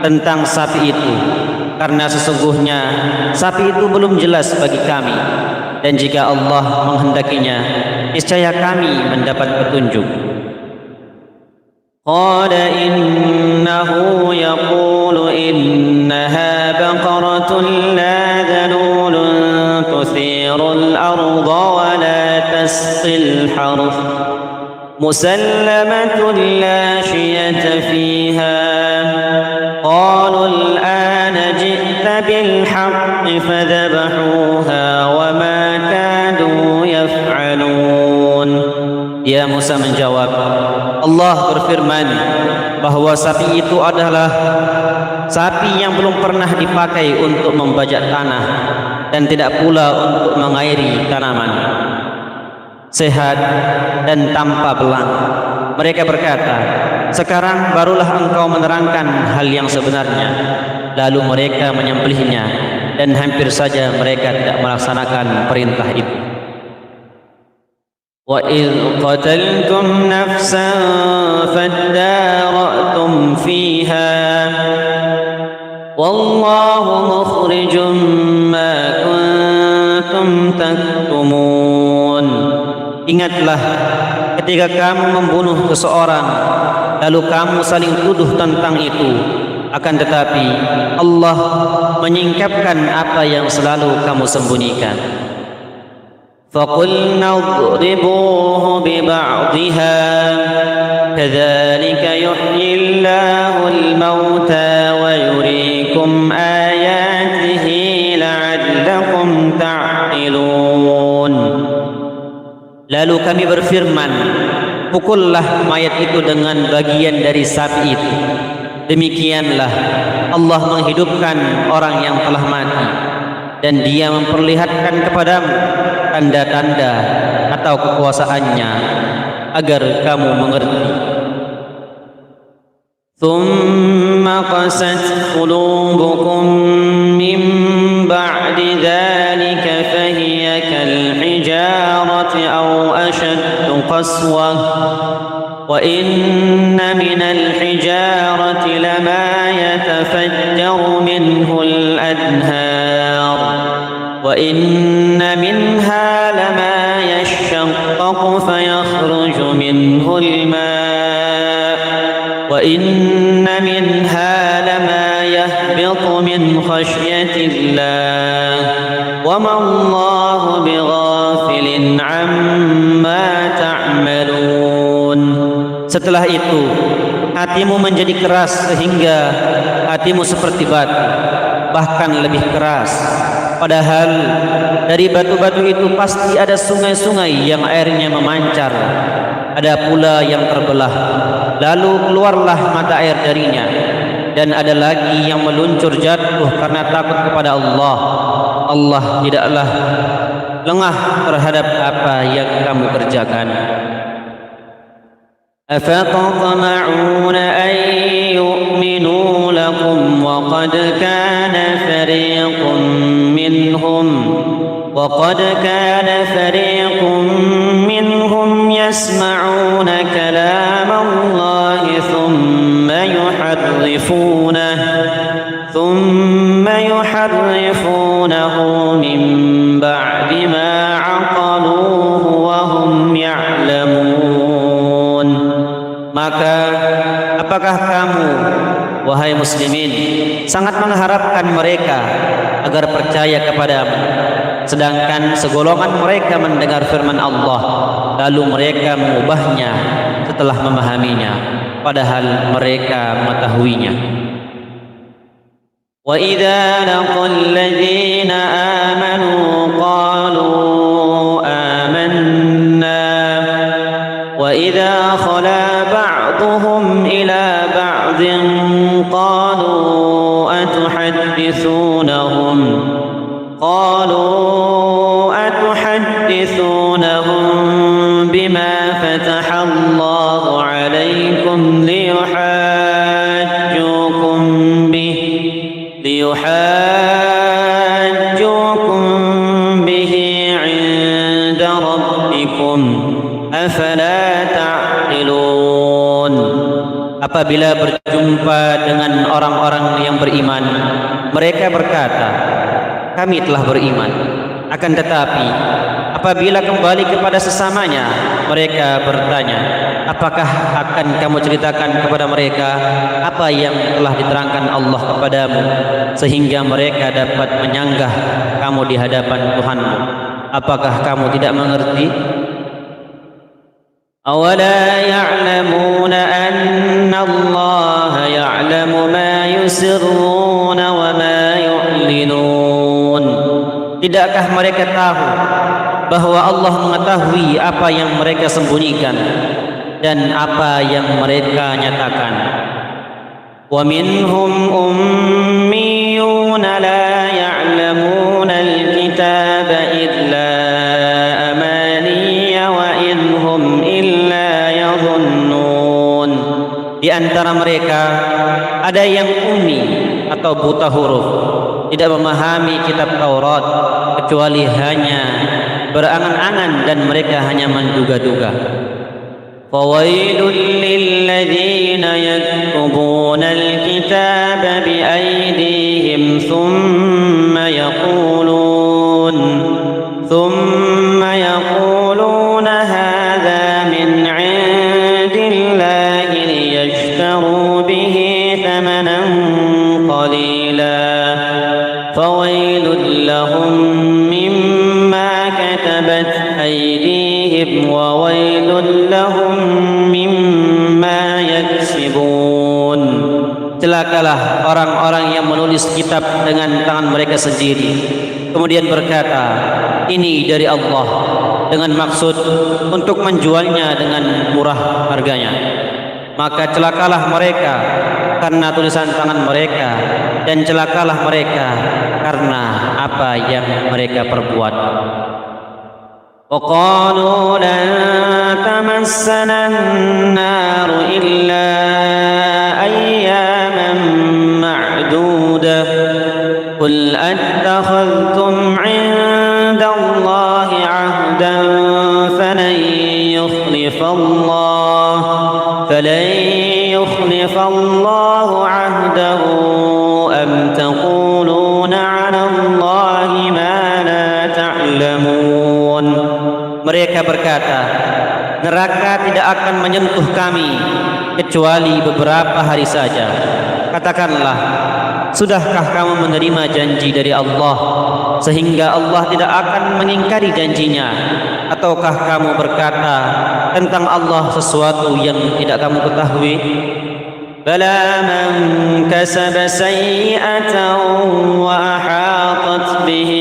tentang sapi itu, karena sesungguhnya sapi itu belum jelas bagi kami, dan jika Allah menghendakinya, niscaya kami mendapat petunjuk. Qala innahu yaqulu innaha baqaratun la dhalulun tuthirul arda wa la tasqil harth musallamatun la shiyata fiha. Qalu al-ana ji'ta bil haqqi fadhabahuha wa ma kadu yaf'alun. Dia Musa menjawab, Allah berfirman bahwa sapi itu adalah sapi yang belum pernah dipakai untuk membajak tanah dan tidak pula untuk mengairi tanaman, sehat dan tanpa belang. Mereka berkata, sekarang barulah engkau menerangkan hal yang sebenarnya. Lalu mereka menyembelihnya, dan hampir saja mereka tidak melaksanakan perintah itu. Wa idh qataltum nafsan fadara'tum fiha wallahu mukhrijum ma kuntum taktumun. Ingatlah ketika kamu membunuh seseorang, lalu kamu saling tuduh tentang itu, akan tetapi Allah menyingkapkan apa yang selalu kamu sembunyikan. فَقُلْنَا اضْرِبُوهُ بِبَعْضِهَا كَذَلِكَ يُحْيِي اللَّهُ الْمَوْتَى وَيُرِيكُمْ آيَاتِهِ لَعَلَّكُمْ تَعْقِلُونَ. Lalu kami berfirman, pukullah mayat itu dengan bagian dari sapi itu. Demikianlah Allah menghidupkan orang yang telah mati, dan Dia memperlihatkan kepadamu tanda-tanda atau kekuasaannya agar kamu mengerti. Thumma qasat qulubukum min ba'di dhalika fahiya kal hijarati aw ashaddu qaswah wa inna minal hijarati lama yatafajjaru minhu al-anhar wa inna minha lama yashaqqaqu fayakhruju minhu al-ma' wa inna minha lama yahbitu min khashyatillah wa ma Allahu bighafilin amma ta'malun. Setelah itu hatimu menjadi keras sehingga hatimu seperti batu, bahkan lebih keras. padahal dari batu-batu itu pasti ada sungai-sungai yang airnya memancar, ada pula yang terbelah, lalu keluarlah mata air darinya, dan ada lagi yang meluncur jatuh karena takut kepada Allah. Allah tidaklah lengah terhadap apa yang kamu kerjakan. أفتطمعون أن يؤمنوا لكم وقد كان فريق منهم يسمعون كلام الله ثم يحرفونه من بعد ما عقلوه وهم يعلمون. Maka apakah kamu, wahai muslimin, sangat mengharapkan mereka agar percaya kepadamu, sedangkan segolongan mereka mendengar firman Allah lalu mereka mengubahnya setelah memahaminya, padahal mereka mengetahuinya. Wa idza laqal ladzina amanu qalu amanna wa idza khala ba'dhum ila ba'dhin qalu atuhaddithunahum bima fataha Allahu alaykum liyuhajjukum bihi 'inda rabbikum afala ta'qilun. Apabila berjumpa dengan orang-orang yang beriman, mereka berkata, kami telah beriman. Akan tetapi apabila kembali kepada sesamanya, mereka bertanya, apakah akan kamu ceritakan kepada mereka apa yang telah diterangkan Allah kepadamu, sehingga mereka dapat menyanggah kamu di hadapan Tuhanmu? Apakah kamu tidak mengerti? أَوَلَا يَعْلَمُونَ أَنَّ اللَّهَ يَعْلَمُ مَا يُسِرُّونَ وَمَا يُعْلِنُونَ. Tidakkah mereka tahu bahwa Allah mengetahui apa yang mereka sembunyikan dan apa yang mereka nyatakan? وَمِنْهُمْ أُمِّيُّونَ لَا يَعْلَمُونَ الْكِتَابَ إِلَّا أَمَانِيَّ وَإِنْ هُمْ إِلَّا يَظُنُّونَ. Di antara mereka ada yang ummi atau buta huruf, tidak memahami kitab Taurat kecuali hanya berangan-angan dan mereka hanya menduga-duga. فَوَيْلٌ لِلَّذِينَ يَكْتُبُونَ الْكِتَابَ بِأَيْدِيهِمْ ثُمَّ يقولون هذا من عند الله ليشتروا به ثمنا قليلا فويل لهم مما كتبت أيديهم وويل لهم مما يكسبون. Celakalah orang-orang yang menulis kitab dengan tangan mereka sendiri, kemudian berkata, ini dari Allah, dengan maksud untuk menjualnya dengan murah harganya. Maka celakalah mereka karena tulisan tangan mereka, dan celakalah mereka karena apa yang mereka perbuat. وَقَالُوا لَن تَمَسَّنَا النَّارُ إِلَّا أَيَّامًا مَّعْدُودَةً قُلْ أَتَّخَذْتُمْ عِندَ اللَّهِ عَهْدًا فَلَن يُخْلِفَ اللَّهُ عَهْدَهُ أَمْ تَقُولُونَ عَلَى اللَّهِ مَا لَا تَعْلَمُونَ. Mereka berkata, neraka tidak akan menyentuh kami kecuali beberapa hari saja. Katakanlah, sudahkah kamu menerima janji dari Allah sehingga Allah tidak akan mengingkari janjinya? Ataukah kamu berkata tentang Allah sesuatu yang tidak kamu ketahui? بلى من كسب سيئة وأحاطت به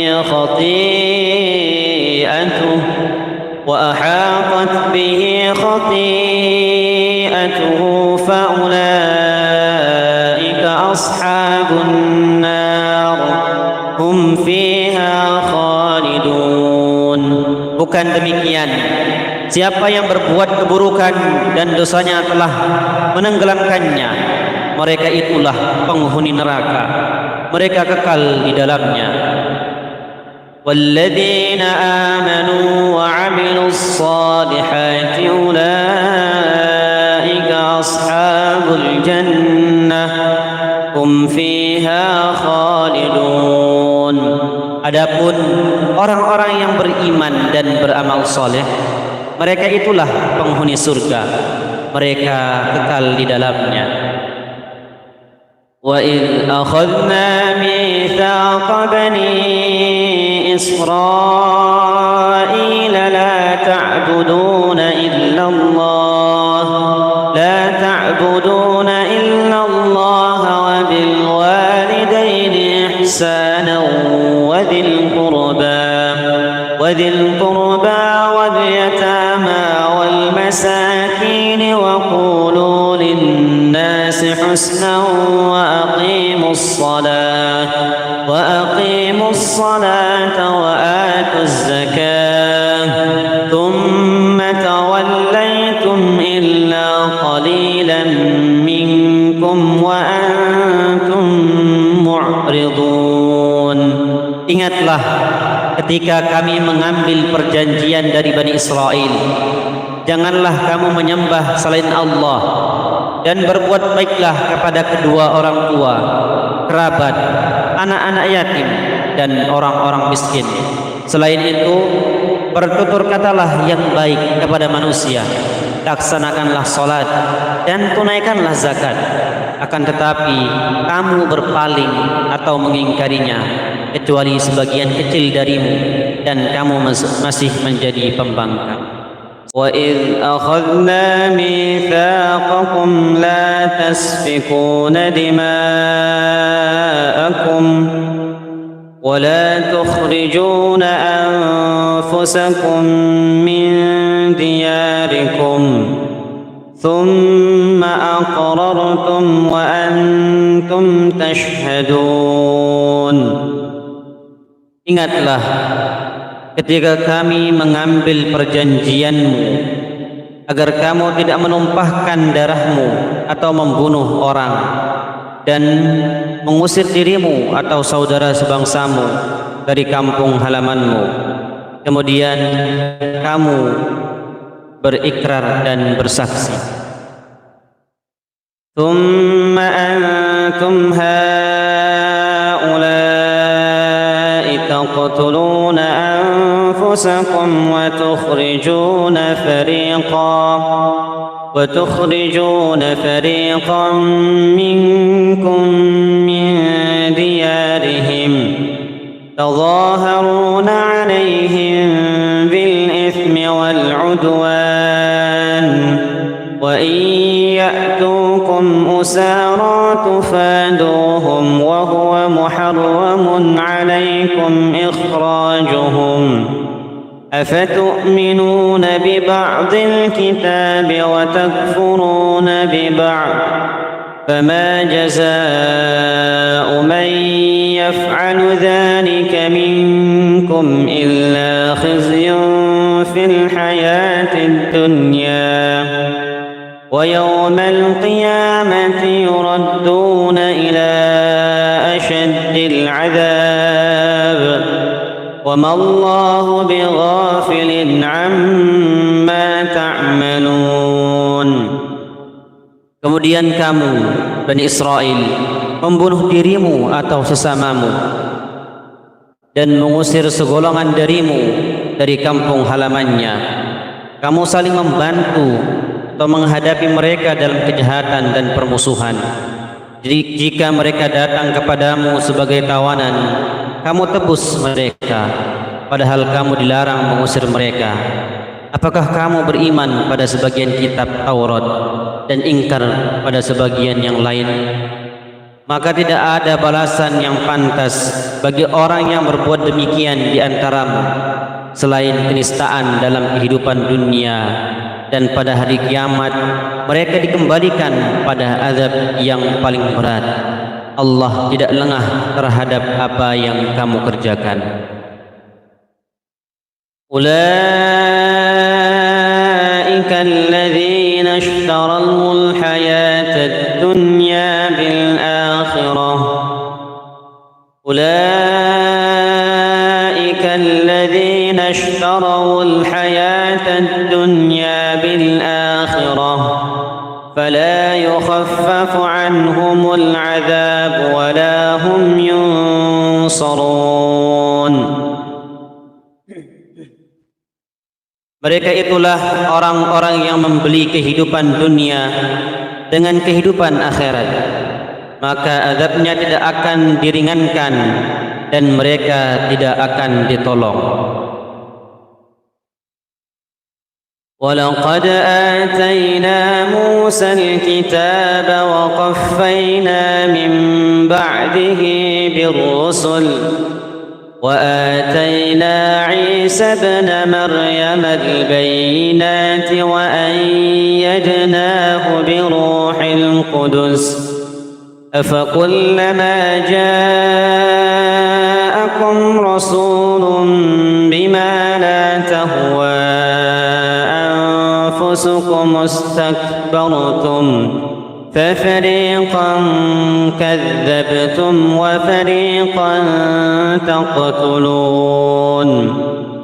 خطيئته فأولئك أصحاب النار هم فيها خالدون. Bukan demikian, siapa yang berbuat keburukan dan dosanya telah menenggelamkannya, mereka itulah penghuni neraka, mereka kekal di dalamnya. وَالَّذِينَ آمَنُوا وَعَمِلُوا الصَّالِحَاتِ أُولَئِكَ أَصْحَابُ الْجَنَّةِ هُمْ فِيهَا خَالِدُونَ. Adapun orang-orang yang beriman dan beramal soleh, mereka itulah penghuni surga, mereka kekal di dalamnya. وَإِذْ أَخَذْنَا مِيثَاقَ بَنِي إِسْرَائِيلَ لَا تَعْبُدُونَ إِلَّا اللَّهَ وَبِالْوَالِدَيْنِ إِحْسَانًا وذي القربى واليتامى والمساكين وقولوا للناس حسنا وأقيموا الصلاة وآتوا الزكاة ثم توليتم إلا قليلا منكم وأنتم معرضون. Ingatlah ketika kami mengambil perjanjian dari Bani Israel, janganlah kamu menyembah selain Allah dan berbuat baiklah kepada kedua orang tua, kerabat, anak-anak yatim dan orang-orang miskin. Selain itu, bertutur katalah yang baik kepada manusia, laksanakanlah salat dan tunaikanlah zakat. Akan tetapi kamu berpaling atau mengingkarinya, kecuali sebagian kecil darimu, dan kamu masih menjadi pembangkang. وَإِذْ أَخَذْنَا مِيثَاقَكُمْ لَا تَسْفِكُونَ دِمَاءَكُمْ وَلَا تُخْرِجُونَ أَنفُسَكُمْ مِنْ دِيَارِكُمْ ثُمَّ أَقْرَرْتُمْ وَأَنْتُمْ تَشْهَدُونَ. Ingatlah ketika kami mengambil perjanjianmu agar kamu tidak menumpahkan darahmu atau membunuh orang dan mengusir dirimu atau saudara sebangsamu dari kampung halamanmu, kemudian kamu berikrar dan bersaksi. ثُمَّ أَنْتُمْ هَؤُلَاءِ تَقْتُلُونَ أنفسكم وتخرجون فريقا منكم من ديارهم تظاهرون عليهم بالإثم والعدوان وإن يأتوكم أسارى تفادوهم وهو محرم عليكم إخراجهم أفتؤمنون ببعض الكتاب وتكفرون ببعض فما جزاء من يفعل ذلك منكم إلا خزي في الحياة الدنيا ويوم القيامة يردون إلى أشد العذاب وما الله بغافل عما تعملون. Kemudian kamu, Bani Israel, membunuh dirimu atau sesamamu dan mengusir segolongan darimu dari kampung halamannya. Kamu saling membantu atau menghadapi mereka dalam kejahatan dan permusuhan. Jadi jika mereka datang kepadamu sebagai tawanan, kamu tebus mereka, padahal kamu dilarang mengusir mereka. Apakah kamu beriman pada sebagian kitab Taurat dan ingkar pada sebagian yang lain, maka tidak ada balasan yang pantas bagi orang yang berbuat demikian di antaramu selain kenistaan dalam kehidupan dunia, dan pada hari kiamat mereka dikembalikan pada azab yang paling berat. Allah tidak lengah terhadap apa yang kamu kerjakan. Ulaika alladzina ishtarawul hayatad dunya bil akhirah. Ulaika alladzina ishtarawul hayatad dunya bil akhirah. فلا يخفف عنهم العذاب ولا هم ينصرون. Mereka itulah orang-orang yang membeli kehidupan dunia dengan kehidupan akhirat, maka azabnya tidak akan diringankan dan mereka tidak akan ditolong. وَلَقَدْ آتَيْنَا مُوسَى الْكِتَابَ وَقَفَّيْنَا مِنْ بَعْدِهِ بِالرُّسُلِ وَآتَيْنَا عِيسَى ابْنَ مَرْيَمَ الْبَيِّنَاتِ وَأَيَّدْنَاهُ بِرُوحِ الْقُدُسِ أَفَكُلَّمَا جَاءَكُمْ رَسُولٌ بِمَا لَا تَهْوَى أنفسكم استكبرتم ففريقا كذبتم وفريقا تقتلون.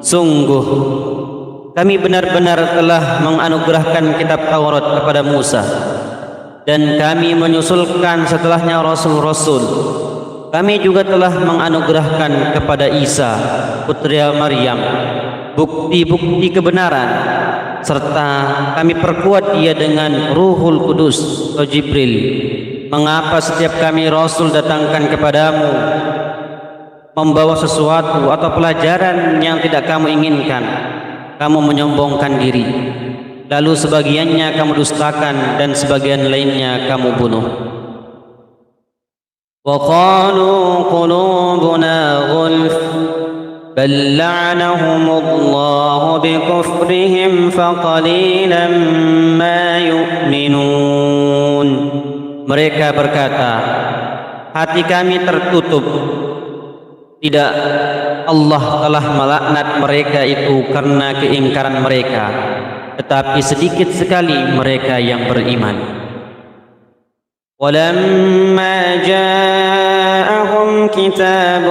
Sungguh kami benar-benar telah menganugerahkan kitab Taurat kepada Musa, dan kami menyusulkan setelahnya rasul-rasul. Kami juga telah menganugerahkan kepada Isa putri Maryam bukti-bukti kebenaran, serta kami perkuat dia dengan Ruhul Kudus atau Jibril. Mengapa setiap kami Rasul datangkan kepadamu membawa sesuatu atau pelajaran yang tidak kamu inginkan, kamu menyombongkan diri, lalu sebagiannya kamu dustakan dan sebagian lainnya kamu bunuh. Wa qalu qulubuna ghulf بل لعنهم الله بكفرهم فقليلا ما يؤمنون. Mereka berkata, hati kami tertutup. Tidak, Allah telah melaknat mereka itu karena keingkaran mereka, tetapi sedikit sekali mereka yang beriman. ولما جاءهم كتاب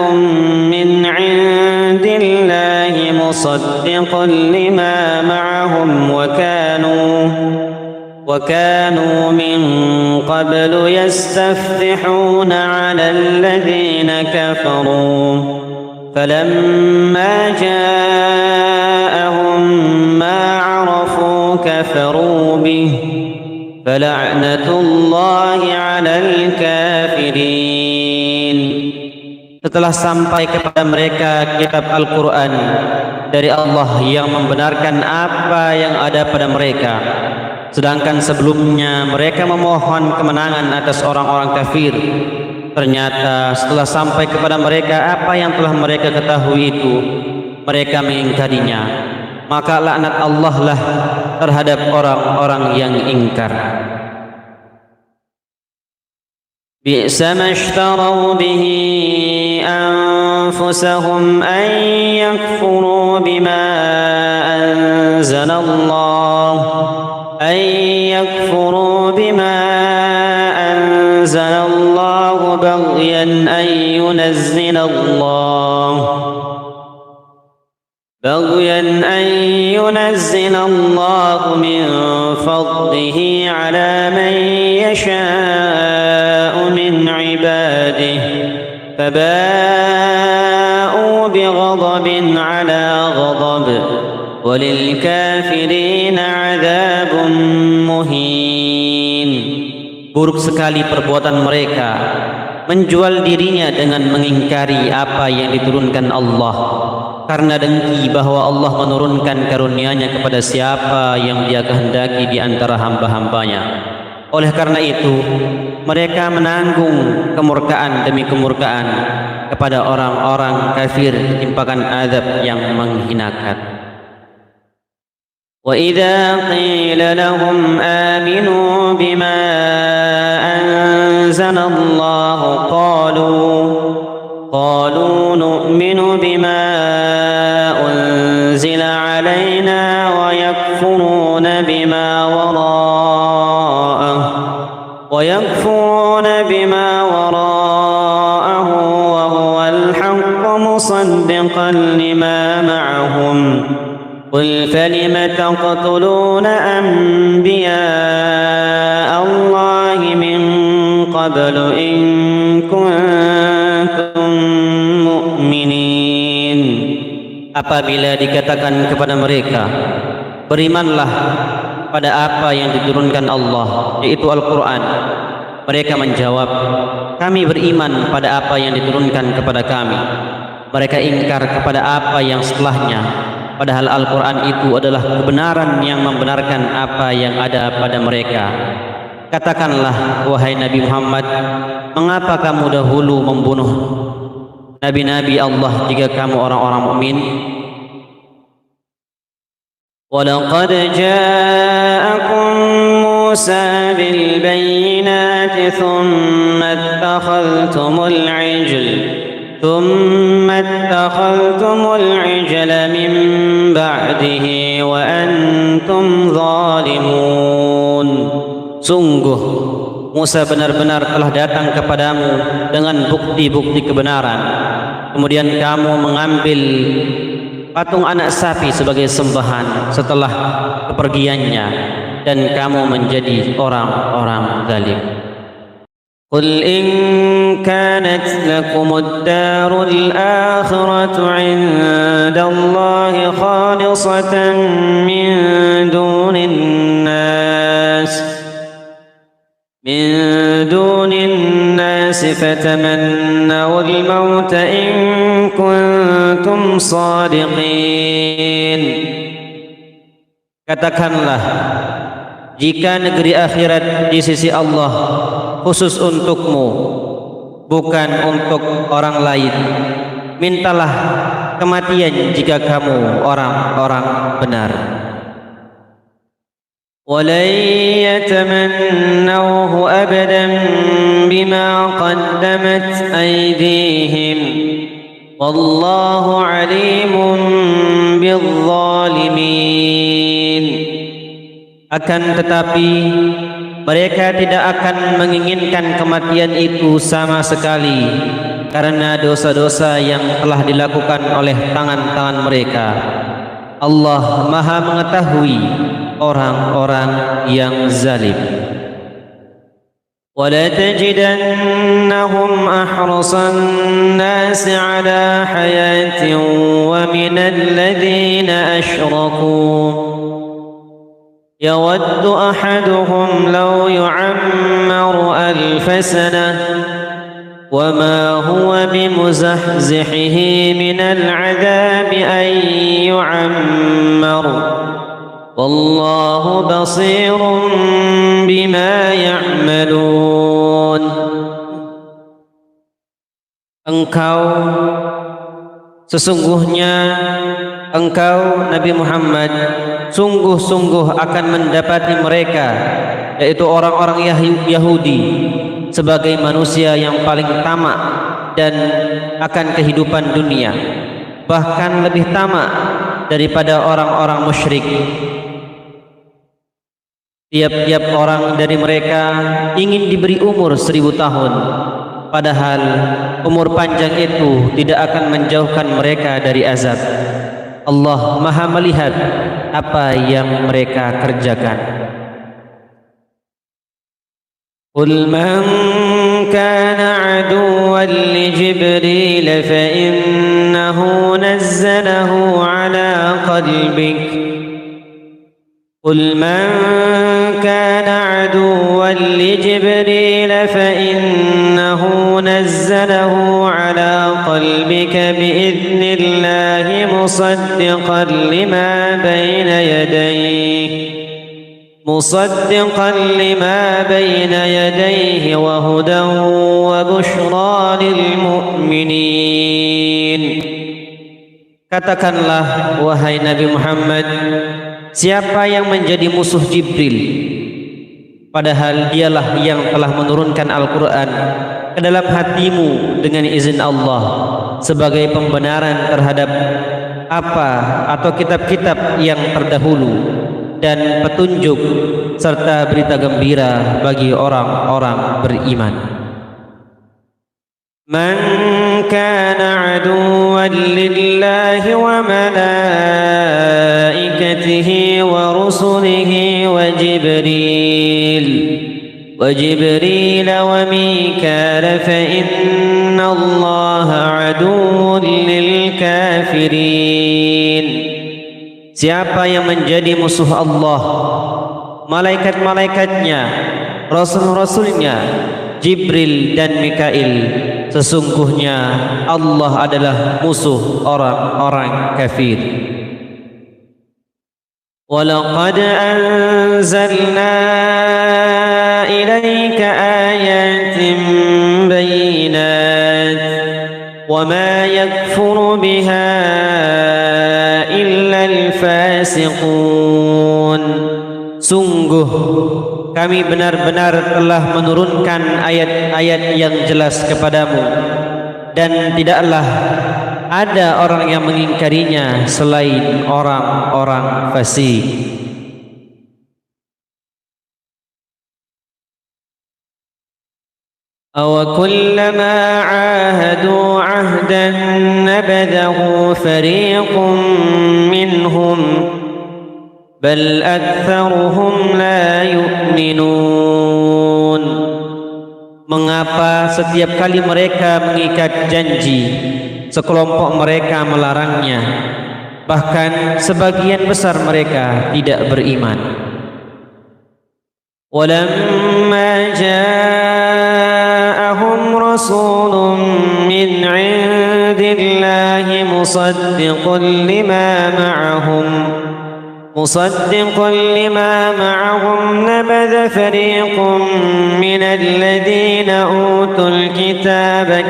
من عند الله مصدق لما معهم وكانوا من قبل يستفتحون على الذين كفروا فلما جاءهم ما عرفوا كفروا به فلعنة الله على الكافرين. Setelah sampai kepada mereka kitab Al-Quran dari Allah yang membenarkan apa yang ada pada mereka, sedangkan sebelumnya mereka memohon kemenangan atas orang-orang kafir, ternyata setelah sampai kepada mereka apa yang telah mereka ketahui itu, mereka mengingkarinya, maka laknat Allah lah terhadap orang-orang yang ingkar. Bi'sa ma ishtaraw bihi anfusahum an yakfuru bima anzalallah baghyan an ينزل الله من فضله على من يشاء من عباده فباءوا بغضب على غضب وللكافرين عذاب مهين. Buruk sekali perbuatan mereka menjual dirinya dengan mengingkari apa yang diturunkan Allah, karena dengki bahwa Allah menurunkan karunia-Nya kepada siapa yang Dia kehendaki di antara hamba-hambanya. Oleh karena itu, mereka menanggung kemurkaan demi kemurkaan kepada orang-orang kafir, ditimpakan azab yang menghinakan. وَإِذَا قِيلَ لَهُمْ آمِنُوا بِمَا أَنزَلَ اللَّهُ قَالُوا نُؤْمِنُ بِمَا أُنزِلَ عَلَيْنَا وَيَكْفُرُونَ بِمَا وَرَاءَهُ وَهُوَ الْحَقُّ مُصَدِّقًا لِمَا مَعَهُمْ قُلْ فَلِمَ تَقْتُلُونَ أَنْبِيَاءَ اللَّهِ مِنْ قَبْلُ إِنْ كُنْتُمْ مُؤْمِنِينَ. Apabila dikatakan kepada mereka, berimanlah pada apa yang diturunkan Allah, yaitu Al-Quran, mereka menjawab, kami beriman pada apa yang diturunkan kepada kami. Mereka ingkar kepada apa yang setelahnya, padahal Al-Quran itu adalah kebenaran yang membenarkan apa yang ada pada mereka. Katakanlah, wahai Nabi Muhammad, mengapa kamu dahulu membunuh nabi-nabi Allah jika kamu orang-orang mukmin? وَلَقَدْ جَاءَكُمْ مُوسَى بِالْبَيِّنَاتِ ثُمَّ اتَّخَذْتُمُ الْعِجْلَ مِنْ بَعْدِهِ وَأَنْتُمْ ظَالِمُونَ. Sungguh Musa benar-benar telah datang kepadamu dengan bukti-bukti kebenaran, kemudian kamu mengambil patung anak sapi sebagai sembahan setelah kepergiannya, dan kamu menjadi orang-orang zalim. قُلْ إِنْ كَانَتْ لَكُمُ الدَّارُ الْآخِرَةُ عِنْدَ اللَّهِ خَالِصَةً مِنْ دُونِ النَّاسِ فَتَمَنَّوُا الْمَوْتَ إِنْ كُنْتُمْ صَادِقِينَ. Katakanlah, jika negeri akhirat di sisi Allah khusus untukmu, bukan untuk orang lain, mintalah kematian jika kamu orang-orang benar. وَلَنْ يَتَمَنَّوْهُ أَبَدًا بِمَا قَدَّمَتْ أَيْدِيهِمْ وَاللَّهُ عَلِيمٌ بِالظَّالِمِينَ. Akan tetapi mereka tidak akan menginginkan kematian itu sama sekali, karena dosa-dosa yang telah dilakukan oleh tangan-tangan mereka. Allah Maha mengetahui orang-orang yang zalim. وَلَتَجِدَنَّهُمْ أَحْرَصَ النَّاسِ عَلَى حَيَاةٍ وَمِنَ الَّذِينَ أَشْرَكُوا يَوَدُّ أَحَدُهُمْ لَوْ يُعَمَّرُ 1000 سَنَةٍ وَمَا هُوَ بِمُزَحْزِحِهِ مِنَ الْعَذَابِ أَنْ يُعَمَّرَ وَاللَّهُ بَصِيرٌ بِمَا يَعْمَلُونَ. Sesungguhnya engkau Nabi Muhammad sungguh-sungguh akan mendapati mereka, yaitu orang-orang Yahudi, sebagai manusia yang paling tamak dan akan kehidupan dunia, bahkan lebih tamak daripada orang-orang musyrik. Tiap-tiap orang dari mereka ingin diberi umur 1000 tahun, padahal umur panjang itu tidak akan menjauhkan mereka dari azab. Allah Maha melihat apa yang mereka kerjakan. Qul man kana aduwwan li Jibril fa innahu nazzalahu ala qalbik. Qul man kana aduwwan li Jibril fa innahu nazzalahu ala qalbika biidznillah musaddiqan lima bayna yadayhi مصدقا لما بين يديه وهدى وبشرى للمؤمنين. Katakanlah wahai Nabi Muhammad, siapa yang menjadi musuh Jibril padahal dialah yang telah menurunkan Al-Quran ke dalam hatimu dengan izin Allah sebagai pembenaran terhadap apa atau kitab-kitab yang terdahulu dan petunjuk serta berita gembira bagi orang-orang beriman. Man kana aduwwan lillahi wa malaikatihi wa rusulihi wa Jibril wa Mikal fa inna Allaha aduwwun lil kafirin. Siapa yang menjadi musuh Allah, malaikat-malaikatnya, rasul-rasulnya, Jibril dan Mikail, sesungguhnya Allah adalah musuh orang-orang kafir. Walaqad anzalna ilaika ayatin bayyinat wa ma yakfuru biha illa al-fasiqun. Sungguh kami benar-benar telah menurunkan ayat-ayat yang jelas kepadamu, dan tidaklah ada orang yang mengingkarinya selain orang-orang fasik. Aw kullama ahadu ahdan nabadahu fariqun minhum bal aktsaruhum la yu'minun. Mengapa setiap kali mereka mengikat janji, sekelompok mereka melarangnya, bahkan sebagian besar mereka tidak beriman. Walamma ja'ahum rasulun min 'indillahi musaddiqun lima ma'ahum nabadha fariqun minal ladhina utul kitaba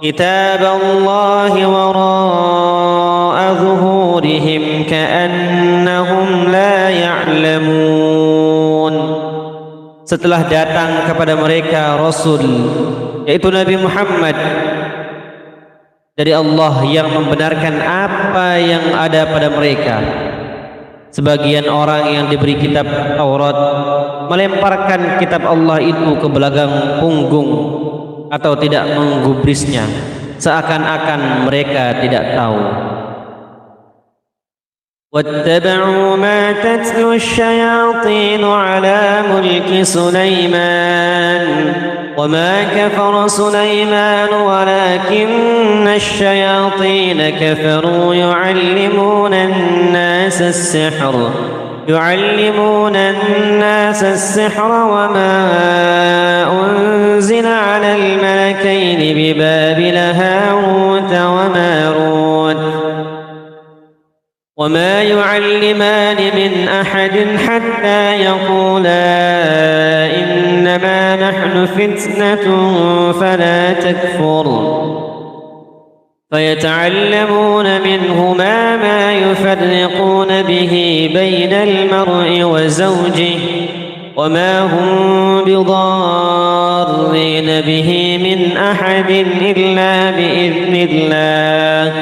kitaballahi wara'a zuhurihim ka'annahum la ya'lamun. Setelah datang kepada mereka Rasul, yaitu Nabi Muhammad dari Allah yang membenarkan apa yang ada pada mereka, sebagian orang yang diberi kitab Taurat melemparkan kitab Allah itu ke belakang punggung atau tidak menggubrisnya, seakan-akan mereka tidak tahu. واتبعوا ما تتلو الشياطين على ملك سليمان وما كفر سليمان ولكن الشياطين كفروا يعلمون الناس السحر وما أنزل على الملكين ببابل هاروت وماروت وما يعلمان من أحد حتى يقولا إنما نحن فتنة فلا تكفر فيتعلمون منهما ما يفرقون به بين المرء وزوجه وما هم بضارين به من أحد إلا بإذن الله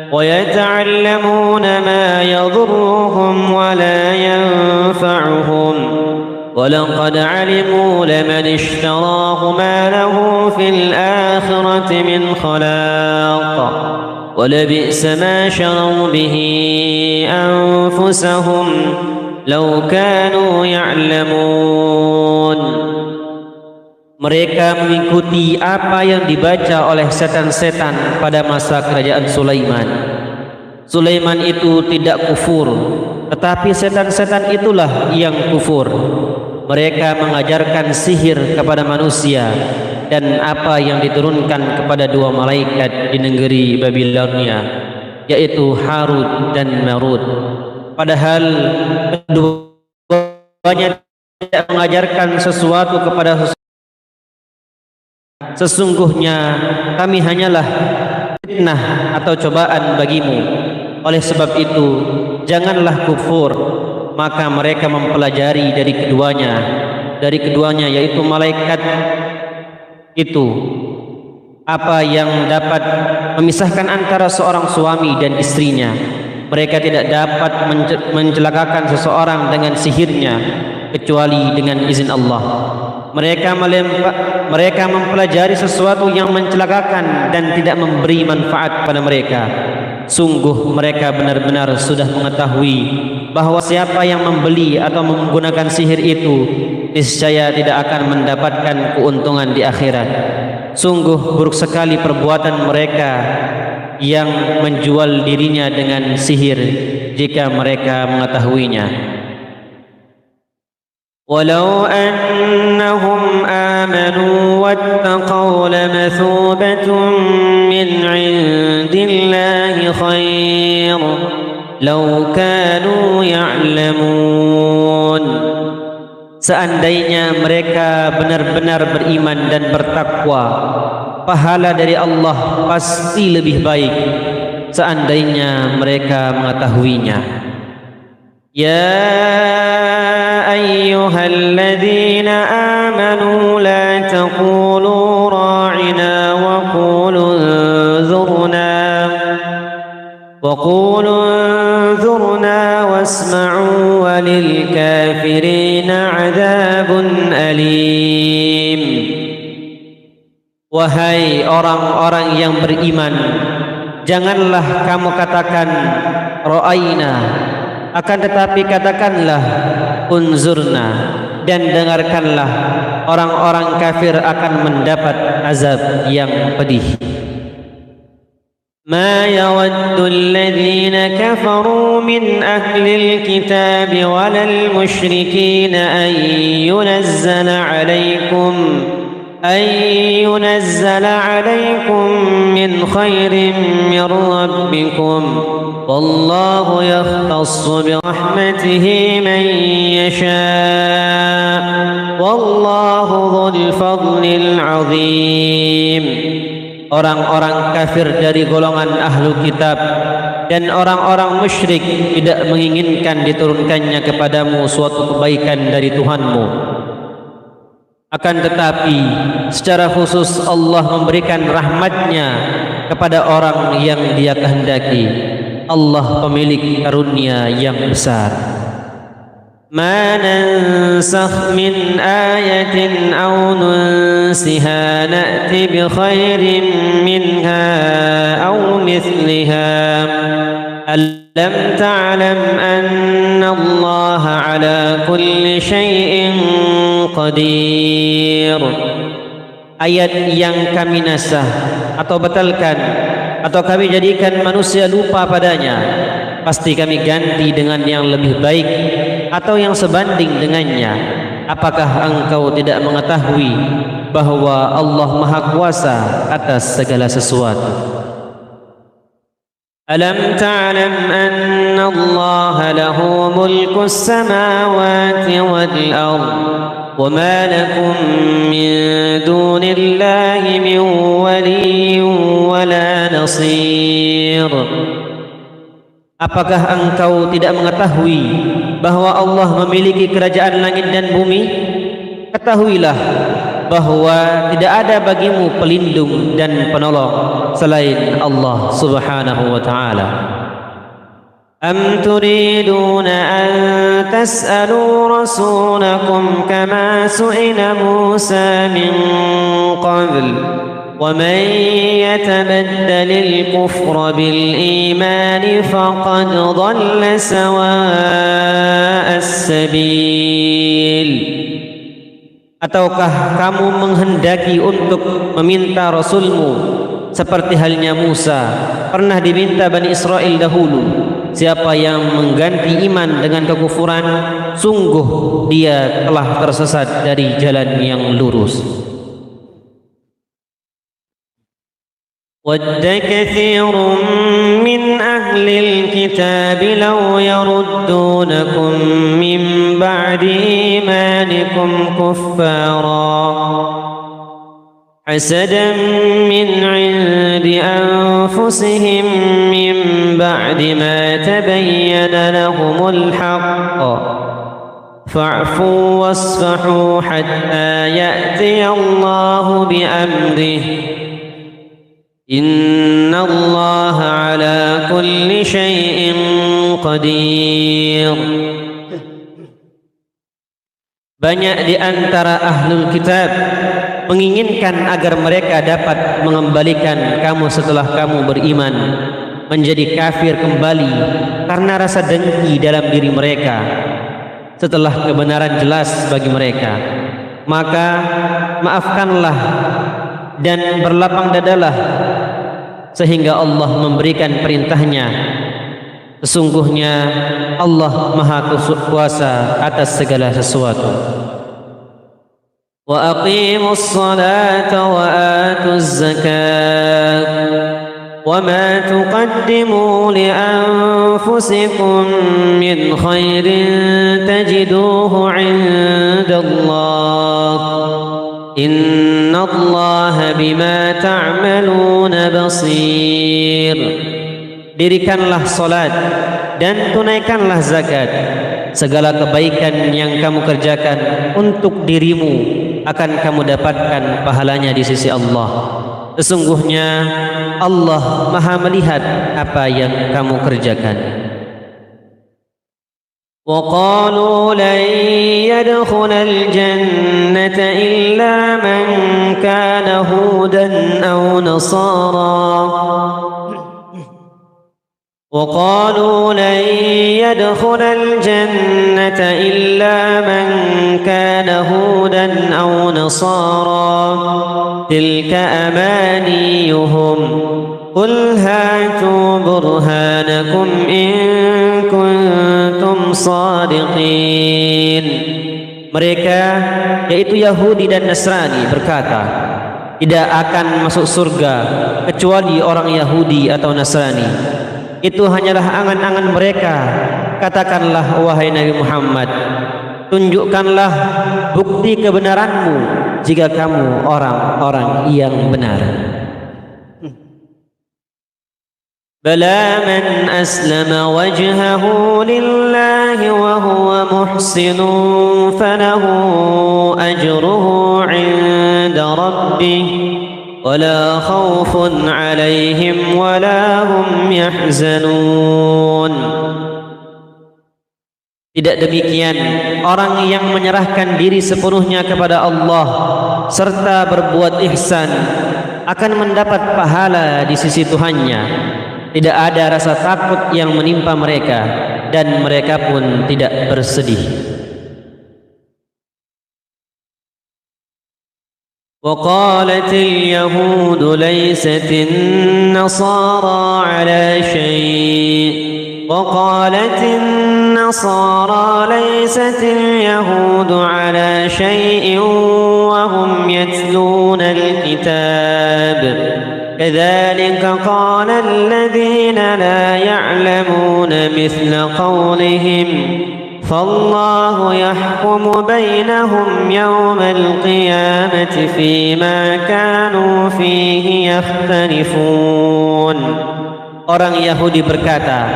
ويتعلمون ما يضرهم ولا ينفعهم ولقد علموا لمن اشتراه ما له في الآخرة من خلاق ولبئس ما شروا به أنفسهم لو كانوا يعلمون. Mereka mengikuti apa yang dibaca oleh setan-setan pada masa kerajaan Sulaiman. Sulaiman itu tidak kufur, tetapi setan-setan itulah yang kufur. Mereka mengajarkan sihir kepada manusia dan apa yang diturunkan kepada dua malaikat di negeri Babilonia, yaitu Harut dan Marut. padahal keduanya tidak mengajarkan sesuatu kepada sesuatu. Sesungguhnya kami hanyalah fitnah atau cobaan bagimu. Oleh sebab itu janganlah kufur. Maka mereka mempelajari dari keduanya yaitu malaikat itu apa yang dapat memisahkan antara seorang suami dan istrinya. Mereka tidak dapat mencelakakan seseorang dengan sihirnya kecuali dengan izin Allah. Mereka mempelajari sesuatu yang mencelakakan dan tidak memberi manfaat pada mereka. Sungguh mereka benar-benar sudah mengetahui bahwa siapa yang membeli atau menggunakan sihir itu niscaya tidak akan mendapatkan keuntungan di akhirat. Sungguh buruk sekali perbuatan mereka yang menjual dirinya dengan sihir jika mereka mengetahuinya. Walau annahum amanu wattaqaw lamathubatun min 'indillahi khair law kanu ya'lamun. Seandainya mereka benar-benar beriman dan bertakwa, pahala dari Allah pasti lebih baik seandainya mereka mengetahuinya. Ya ayyuhalladzina amanu la taqulu ra'ina wa qulu انظurna wasma'u walil kafirina 'adzabun alim. Wahai orang-orang yang beriman, janganlah kamu katakan ra'aina, akan tetapi katakanlah unzurna, dan dengarkanlah. Orang-orang kafir akan mendapat azab yang pedih. ما يود الذين كفروا من أهل الكتاب ولا المشركين أن ينزل عليكم من خير من ربكم والله يختص برحمته من يشاء والله ذو الفضل العظيم. Orang-orang kafir dari golongan ahlu kitab dan orang-orang musyrik tidak menginginkan diturunkannya kepadamu suatu kebaikan dari Tuhanmu. Akan tetapi secara khusus Allah memberikan rahmatnya kepada orang yang Dia kehendaki. Allah pemilik karunia yang besar. ما ننسخ من آية أو ننسها نأت بخير منها أو مثلها ألم تعلم أن الله على كل شيء قدير. Ayat yang kami nasah atau batalkan atau kami jadikan manusia lupa padanya, pasti kami ganti dengan yang lebih baik atau yang sebanding dengannya. Apakah engkau tidak mengetahui bahwa Allah Maha Kuasa atas segala sesuatu? Alam ta'lam anna Allah lahu mulku as-samawati wal ard wa ma lakum min dunillahi min waliyyin wa la nasir. Apakah engkau tidak mengetahui bahwa Allah memiliki kerajaan langit dan bumi? Ketahuilah bahwa tidak ada bagimu pelindung dan penolong selain Allah Subhanahu wa taala. Am turiduna an tas'alu rasulakum kama su'ila Musa min qabl ومن يتبدل الكفر بالإيمان فقد ضل سواء السبيل. Ataukah kamu menghendaki untuk meminta Rasulmu seperti halnya Musa pernah diminta Bani Israel dahulu? Siapa yang mengganti iman dengan kekufuran, sungguh dia telah tersesat dari jalan yang lurus. ود كثير من أهل الكتاب لو يردونكم من بعد إيمانكم كفارا حسدا من عند أنفسهم من بعد ما تبين لهم الحق فاعفوا واصفحوا حتى يأتي الله بأمره إن الله على كل شيء قدير. Banyak di antara ahlul kitab menginginkan agar mereka dapat mengembalikan kamu setelah kamu beriman menjadi kafir kembali karena rasa dengki dalam diri mereka setelah kebenaran jelas bagi mereka. Maka maafkanlah dan berlapang dadalah sehingga Allah memberikan perintahnya. Sesungguhnya Allah Maha Kuasa atas segala sesuatu. Wa aqimus salata wa atuz zakat wa ma tuqaddimu li anfusikum min khairin tajiduhu 'indallah innallaha bima ta'maluna basir. Dirikanlah salat dan tunaikanlah zakat. Segala kebaikan yang kamu kerjakan untuk dirimu akan kamu dapatkan pahalanya di sisi Allah. Sesungguhnya Allah Maha melihat apa yang kamu kerjakan. وقالوا لن يدخل الجنة إلا من كان هودا أو نصارى وقالوا لن يدخل الجنة إلا من كان هودا أو نصارى تلك أمانيهم قل هاتوا برهانكم إن kuntum shadiqin. Mereka yaitu Yahudi dan Nasrani berkata, tidak akan masuk surga kecuali orang Yahudi atau Nasrani. Itu hanyalah angan-angan mereka. Katakanlah wahai Nabi Muhammad, tunjukkanlah bukti kebenaranmu jika kamu orang-orang yang benar. Bala man aslama wajhahu lillahi wa huwa muhsinun falahu ajruhu 'inda rabbih wala khawfun 'alaihim wala hum yahzanun. Tidak demikian orang yang menyerahkan diri sepenuhnya kepada Allah serta berbuat ihsan akan mendapat pahala di sisi Tuhannya. Tidak ada rasa takut yang menimpa mereka dan mereka pun tidak bersedih. وقالت اليهود ليست النصارى على شيء وقالت النصارى ليست اليهود على شيء وهم يتلون الكتاب كذلك قال الذين لا يعلمون مثل قولهم فالله يحكم بينهم يوم القيامة فيما كانوا فيه يختلفون. Orang Yahudi berkata,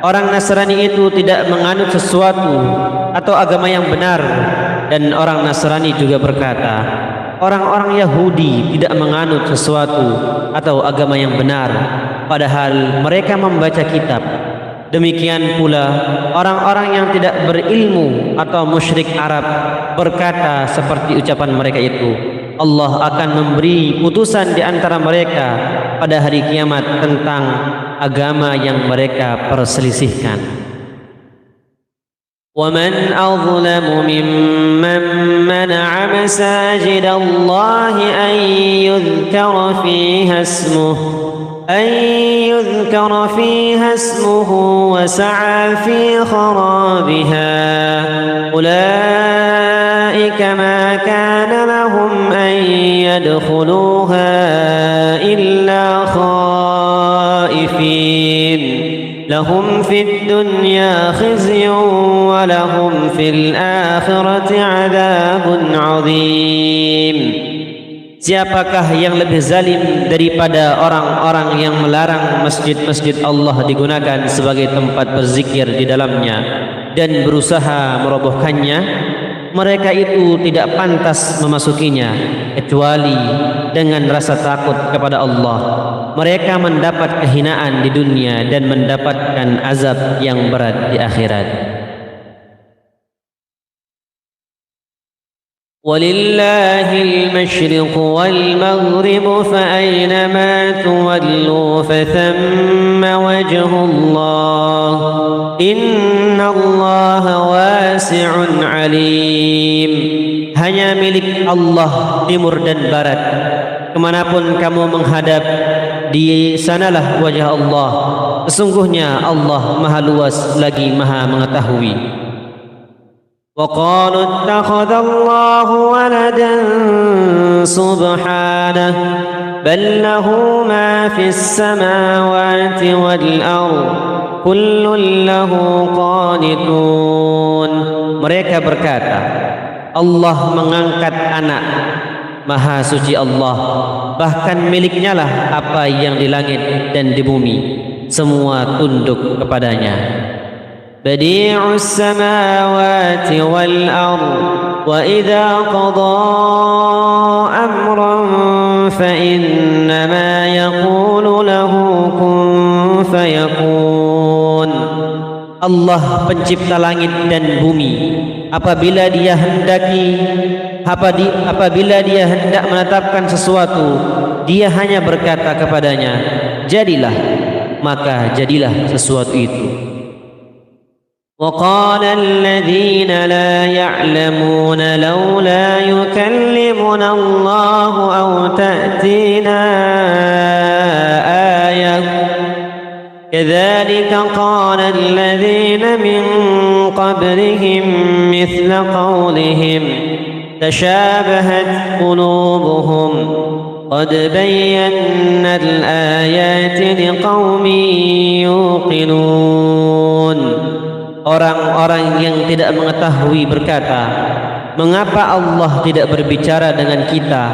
orang Nasrani itu tidak menganut sesuatu atau agama yang benar, dan orang Nasrani juga berkata, orang-orang Yahudi tidak menganut sesuatu atau agama yang benar, padahal mereka membaca kitab. Demikian pula orang-orang yang tidak berilmu atau musyrik Arab berkata seperti ucapan mereka itu. Allah akan memberi putusan di antara mereka pada hari kiamat tentang agama yang mereka perselisihkan. وَمَنْ أَظْلَمُ مِمَّنْ مَنَعَ مَسَاجِدَ اللَّهِ أَنْ يُذْكَرَ فِيهَا اسْمُهُ وَسَعَى فِي خَرَابِهَا أُولَئِكَ مَا كَانَ لَهُمْ أَنْ يَدْخُلُوهَا إِلَّا لهم في الدنيا خزي ولهم في الآخرة عذاب عظيم. Siapakah yang lebih zalim daripada orang-orang yang melarang masjid-masjid Allah digunakan sebagai tempat berzikir di dalamnya dan berusaha merobohkannya? Mereka itu tidak pantas memasukinya kecuali dengan rasa takut kepada Allah. Mereka mendapat kehinaan di dunia dan mendapatkan azab yang berat di akhirat. وَلِلَّهِ الْمَشْرِقُ وَالْمَغْرِبُ فَأَيْنَمَا تُوَلُّوا فَثَمَّ وَجْهُ اللَّهِ إِنَّ اللَّهَ وَاسِعٌ عَلِيمٌ. Hanya milik Allah timur dan barat. Kemanapun kamu menghadap, di sanalah wajah Allah. Sesungguhnya Allah Maha Luas lagi Maha Mengetahui. وَقَالُوا اتَّخَذَ اللَّهُ وَلَدًا سُبْحَانَهُ بَل لَّهُ مَا فِي السَّمَاوَاتِ وَالْأَرْضِ كُلٌّ لَّهُ قَانِتُونَ. Mereka berkata, Allah mengangkat anak. Maha suci Allah, bahkan miliknya lah apa yang di langit dan di bumi, semua tunduk kepadanya. بديع السماوات والأرض وإذا قضى أمرا فإنما يقول له كن فيكون. Allah pencipta langit dan bumi. Apabila dia hendak menetapkan sesuatu, dia hanya berkata kepadanya, jadilah, maka jadilah sesuatu itu. وَقَالَ الَّذِينَ لَا يَعْلَمُونَ لَوْلَا يُكَلِّمُنَا اللَّهُ أَوْ تَأْتِينَا آيَةٌ كَذَلِكَ قَالَ الَّذِينَ مِنْ قَبْلِهِمْ مِثْلَ قَوْلِهِمْ تَشَابَهَتْ قُلُوبُهُمْ قَدْ بَيَّنَّا الْآيَاتِ لِقَوْمٍ يُوقِنُونَ. Orang-orang yang tidak mengetahui berkata, mengapa Allah tidak berbicara dengan kita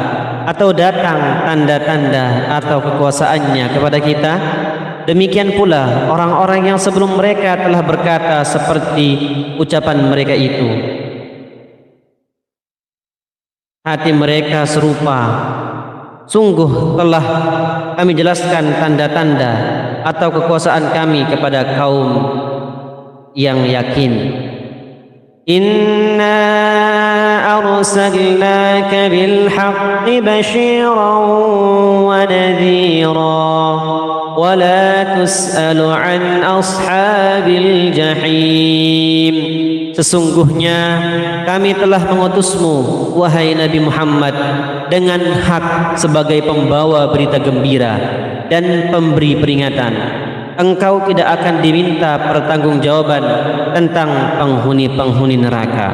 atau datang tanda-tanda atau kekuasaannya kepada kita? Demikian pula orang-orang yang sebelum mereka telah berkata seperti ucapan mereka itu. Hati mereka serupa. Sungguh telah kami jelaskan tanda-tanda atau kekuasaan kami kepada kaum yang yakin. Inna arsalnaka bil haqqi basyiran wa nadhira wa la tus'alu an ashabil jahim. Sesungguhnya kami telah mengutusmu wahai Nabi Muhammad dengan hak sebagai pembawa berita gembira dan pemberi peringatan. Engkau tidak akan diminta pertanggungjawaban tentang penghuni-penghuni neraka.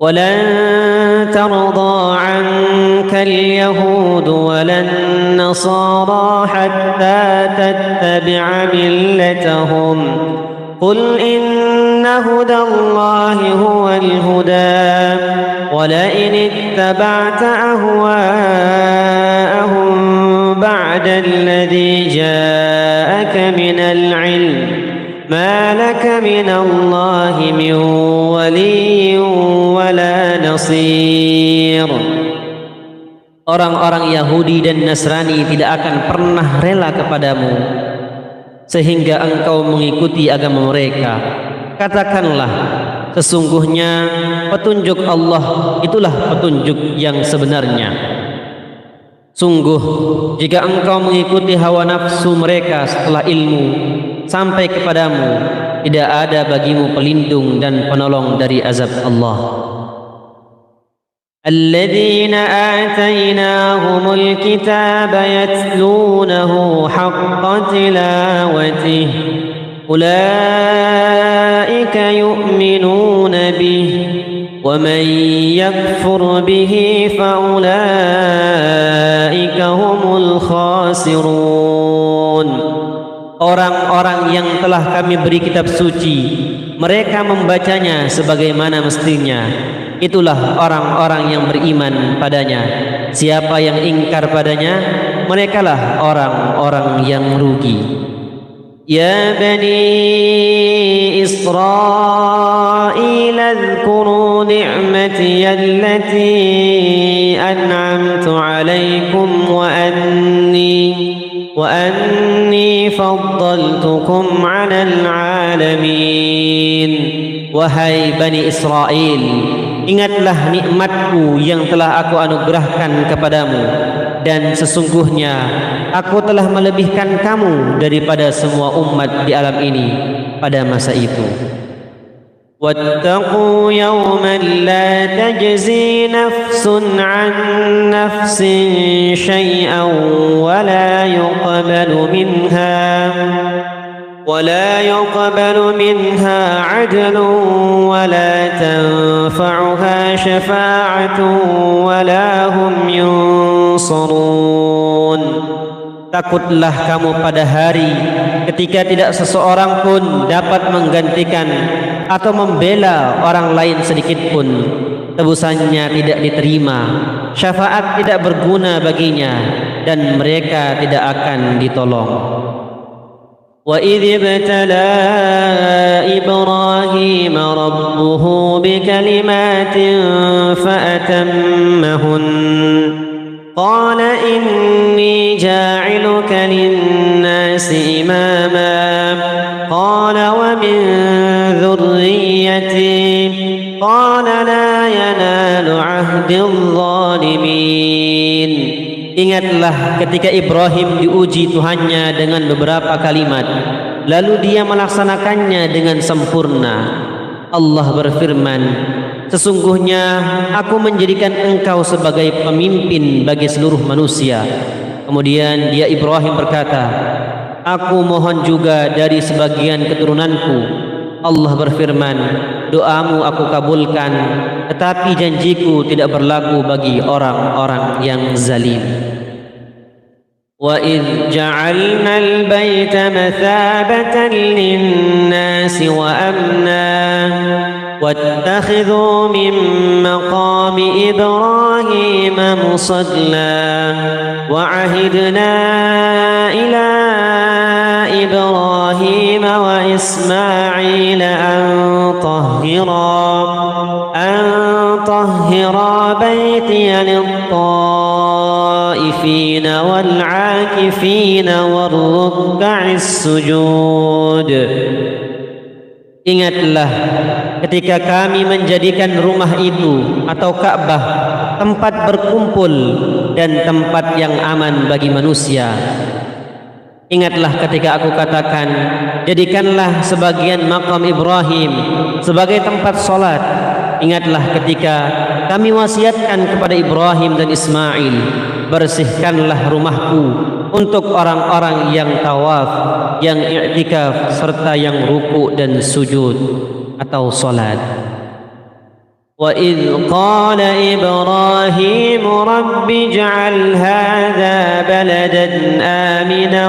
Walan tarda 'anka al-yahud walan nasara hatta tattabi'a millatahum. Qul inna hudallahi huwal huda wa la in ittaba'ta ahwa'ahum ba'da alladhi ja'aka minal 'ilm ma laka minallahi min waliyyin wala nasir. Orang-orang Yahudi dan Nasrani tidak akan pernah rela kepadamu sehingga engkau mengikuti agama mereka. Katakanlah, sesungguhnya petunjuk Allah itulah petunjuk yang sebenarnya. Sungguh, jika engkau mengikuti hawa nafsu mereka setelah ilmu sampai kepadamu, tidak ada bagimu pelindung dan penolong dari azab Allah. الذين آتيناهم الكتاب يتلونه حق تلاوته أولئك يؤمنون به ومن يكفر به فأولئك هم الخاسرون. orang-orang yang telah kami beri kitab suci, mereka membacanya sebagaimana mestinya. Itulah orang-orang yang beriman padanya. Siapa yang ingkar padanya, merekalah orang-orang yang rugi. Ya Bani Israel, adhkuru ni'mati allati an'amtu alaikum wa anni faddaltukum 'alal 'alamin. Wahai Bani Israel, ingatlah nikmatku yang telah aku anugerahkan kepadamu, dan sesungguhnya aku telah melebihkan kamu daripada semua umat di alam ini pada masa itu. Wattaqu yawman la tajzi nafsun 'an nafsin syai'an wa la yuqbalu minha 'adlun wa la tanfa'uha syafa'atun wa la hum yunsarun. Takutlah kamu pada hari ketika tidak seseorang pun dapat menggantikan atau membela orang lain sedikit pun. Tebusannya tidak diterima, syafaat tidak berguna baginya, dan mereka tidak akan ditolong. وَإِذِ ابْتَلَى إِبْرَاهِيمَ رَبُّهُ بِكَلِمَاتٍ فَأَتَمَّهُنَّ قَالَ إِنِّي جَاعِلُكَ لِلنَّاسِ إِمَامًا قَالَ وَمِنْ ذُرِّيَّتِي قَالَ لَا يَنَالُ عَهْدِ الظَّالِمِينَ. Ingatlah ketika Ibrahim diuji Tuhannya dengan beberapa kalimat, lalu dia melaksanakannya dengan sempurna. Allah berfirman, sesungguhnya aku menjadikan engkau sebagai pemimpin bagi seluruh manusia. Kemudian dia Ibrahim berkata, aku mohon juga dari sebagian keturunanku. Allah berfirman, doamu aku kabulkan, tetapi janjiku tidak berlaku bagi orang-orang yang zalim. وَإِذْ جَعَلْنَا الْبَيْتَ مَثَابَةً لِلنَّاسِ وَأَمْنًا وَاتَّخِذُوا مِن مَّقَامِ إِبْرَاهِيمَ مُصَلًّى وَعَهِدْنَا إِلَى إِبْرَاهِيمَ وَإِسْمَاعِيلَ أَن طَهِّرَا بَيْتِيَ لِلطَّائِفِينَ وَالْعَاكِفِينَ وَالرُّكَّعِ السُّجُودِ. Ingatlah ketika kami menjadikan rumah itu atau Ka'bah tempat berkumpul dan tempat yang aman bagi manusia. Ingatlah ketika aku katakan, jadikanlah sebagian makam Ibrahim sebagai tempat solat. Ingatlah ketika kami wasiatkan kepada Ibrahim dan Ismail, bersihkanlah rumahku untuk orang-orang yang tawaf, yang i'tikaf, serta yang ruku' dan sujud atau solat. وَإِذْ قَالَ إِبْرَاهِيمُ رَبِّ اجْعَلْ هَذَا بَلَدًا آمِنًا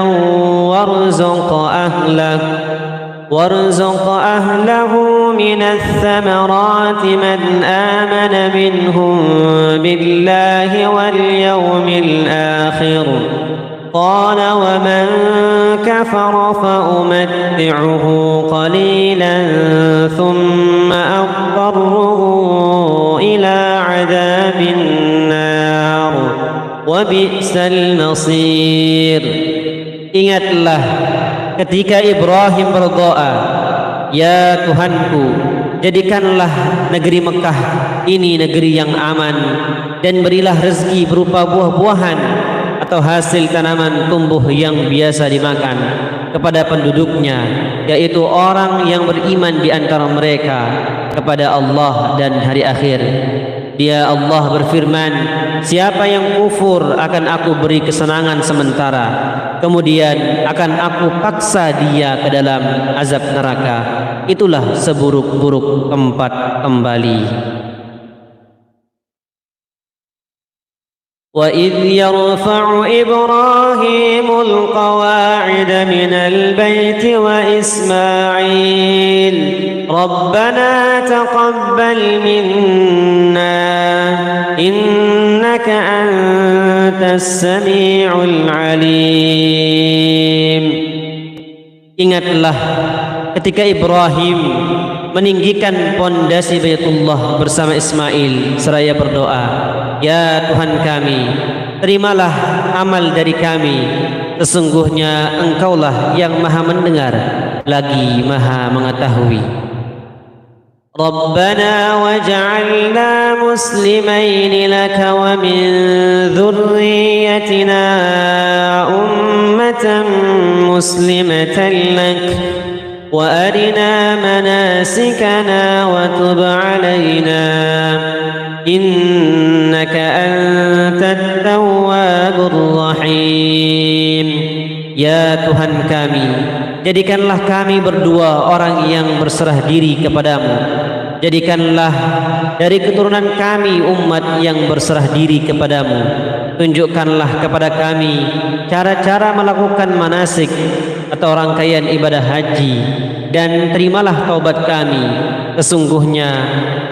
وارزق أهله من الثمرات من آمن منهم بالله واليوم الآخر قال ومن كفر فأمتعه قليلا ثم أضطره إلى عذاب النار وبئس المصير. Ingatlah ketika Ibrahim berdoa, ya Tuhanku, jadikanlah negeri Mekah ini negeri yang aman, dan berilah rezeki berupa buah-buahan atau hasil tanaman tumbuh yang biasa dimakan kepada penduduknya, yaitu orang yang beriman di antara mereka kepada Allah dan hari akhir. Dia Allah berfirman, siapa yang kufur akan aku beri kesenangan sementara, kemudian akan aku paksa dia ke dalam azab neraka. Itulah seburuk-buruk tempat kembali. وإذ يرفع إبراهيم القواعد من البيت وإسماعيل ربنا تقبل منا إنك أنت السميع العليم. Ingatlah ketika Ibrahim meninggikan pondasi Baitullah bersama Ismail seraya berdoa, ya Tuhan kami, terimalah amal dari kami, sesungguhnya Engkaulah yang maha mendengar lagi maha mengetahui. Rabbana waj'alna muslimaini laka wa min dhurriyyatina ummatan muslimatan lak wa arina manasikana wa tub alaina innaka antat tawwabur rahim. Ya Tuhan kami, jadikanlah kami berdua orang yang berserah diri kepadamu. Jadikanlah dari keturunan kami umat yang berserah diri kepadamu. Tunjukkanlah kepada kami cara-cara melakukan manasik atau rangkaian ibadah haji, dan terimalah taubat kami. Sesungguhnya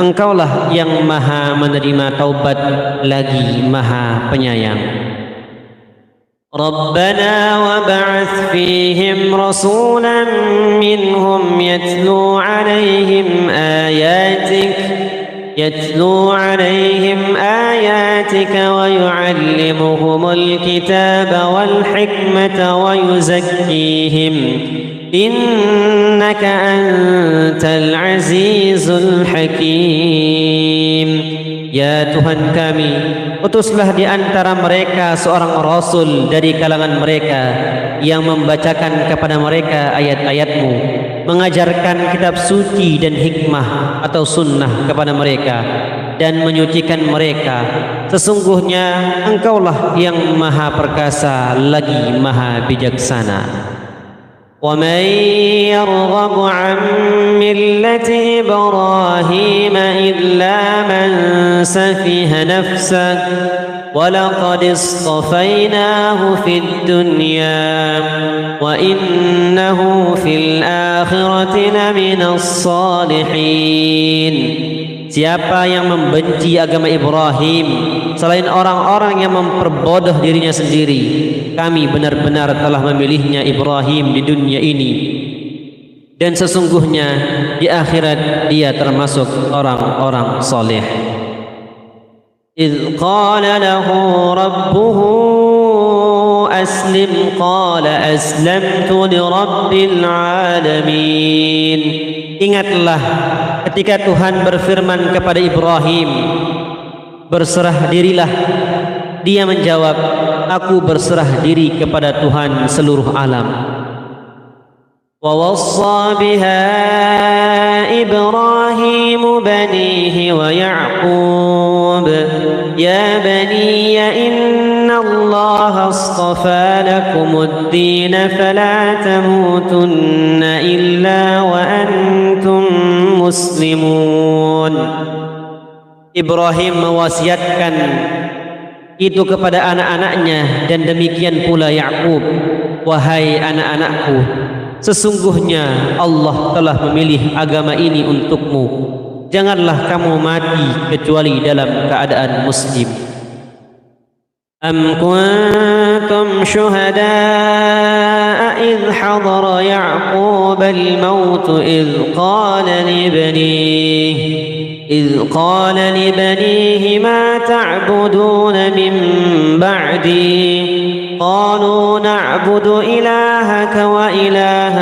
Engkaulah yang maha menerima taubat lagi maha penyayang. ربنا وابعث فيهم رسولا منهم يتلو عليهم آياتك ويعلمهم الكتاب والحكمة ويزكيهم إنك أنت العزيز الحكيم. Ya Tuhan kami, utuslah di antara mereka seorang rasul dari kalangan mereka yang membacakan kepada mereka ayat-ayat-Mu, mengajarkan kitab suci dan hikmah atau sunnah kepada mereka, dan menyucikan mereka. Sesungguhnya Engkaulah yang maha perkasa lagi maha bijaksana. وَمَنْ يَرْغَبُ عَنْ مِلَّةِ إِبْرَاهِيمَ إِلَّا مَنْ سَفِهَ نَفْسَهُ وَلَقَدِ اصْطَفَيْنَاهُ فِي الدُّنْيَا وَإِنَّهُ فِي الْآخِرَةِ لَمِنَ الصَّالِحِينَ. Siapa yang membenci agama Ibrahim selain orang-orang yang memperbodoh dirinya sendiri, kami benar-benar telah memilihnya Ibrahim di dunia ini, dan sesungguhnya di akhirat dia termasuk orang-orang saleh. إذ قال له ربه أسلم قال أسلمت لرب العالمين. Ingatlah ketika Tuhan berfirman kepada Ibrahim, berserah dirilah. Dia menjawab, aku berserah diri kepada Tuhan seluruh alam. Wa wassa biha Ibrahim banihi wa Ya'qub ya baniya inna Allah astafa lakumud-din fala tamutunna illa wa antum muslimun. Ibrahim mewasiatkan itu kepada anak-anaknya, dan demikian pula Ya'qub, wahai anak-anakku, sesungguhnya Allah telah memilih agama ini untukmu. Janganlah kamu mati kecuali dalam keadaan muslim. Am kuntum syuhada'a idh hadara Ya'qub al-maut idh qala libanihi ma ta'buduna min ba'di قالوا نعبد إلهك وإله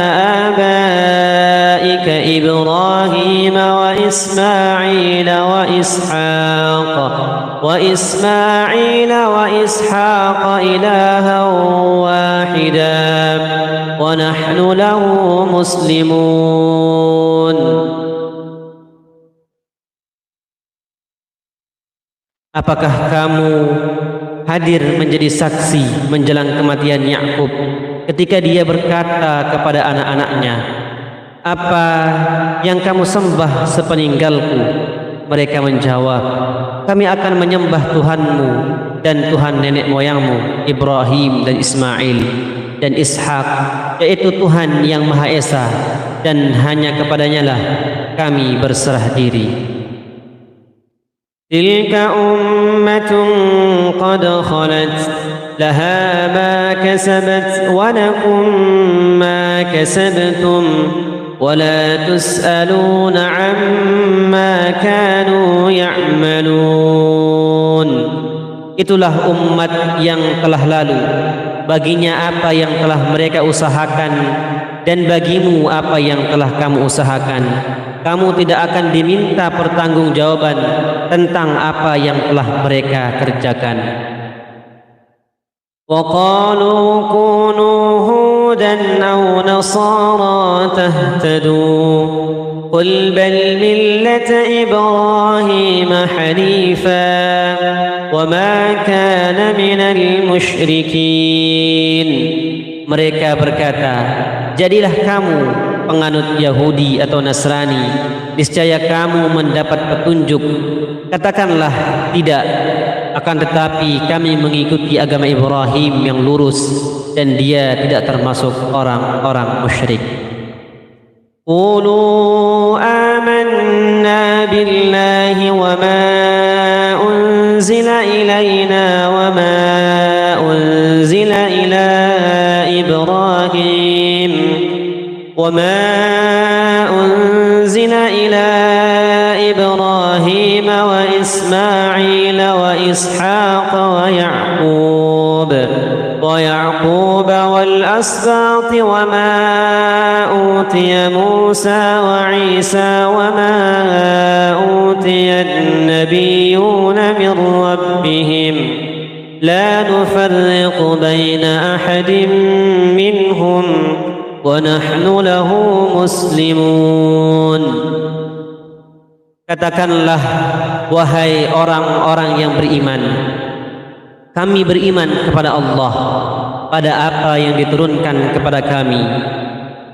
آبائك إبراهيم وإسماعيل وإسحاق إلها واحدا ونحن له مسلمون. Apakah kamu hadir menjadi saksi menjelang kematian Ya'qub ketika dia berkata kepada anak-anaknya, apa yang kamu sembah sepeninggalku? Mereka menjawab, kami akan menyembah Tuhanmu dan Tuhan nenek moyangmu Ibrahim dan Ismail dan Ishak, yaitu Tuhan yang Maha Esa, dan hanya kepadanya lah kami berserah diri. Tilka ummatun qad khalat laha ma kasabat wa lakum ma kasabtum wa la tus'aluna amma kanu ya'malun. Itulah umat yang telah lalu, baginya apa yang telah mereka usahakan, dan bagimu apa yang telah kamu usahakan. Kamu tidak akan diminta pertanggungjawaban tentang apa yang telah mereka kerjakan. Wa qalu kunu hudan aw nasara tahtadu qul bal millata Ibrahim hanifa wa ma kana minal musyrikin. Mereka berkata, jadilah kamu penganut Yahudi atau Nasrani, niscaya kamu mendapat petunjuk. Katakanlah tidak, akan tetapi kami mengikuti agama Ibrahim yang lurus, dan dia tidak termasuk orang-orang musyrik. Qulu amanna billahi wa ma unzila ilayna wa ma unzila ila Ibrahim وما أنزل إلى إبراهيم وإسماعيل وإسحاق ويعقوب والأسباط وما أوتي موسى وعيسى وما أوتي النبيون من ربهم لا نفرق بين أحد منهم وَنَحْنُ لَهُ مُسْلِمُونَ. Katakanlah, wahai orang-orang yang beriman, kami beriman kepada Allah, pada apa yang diturunkan kepada kami,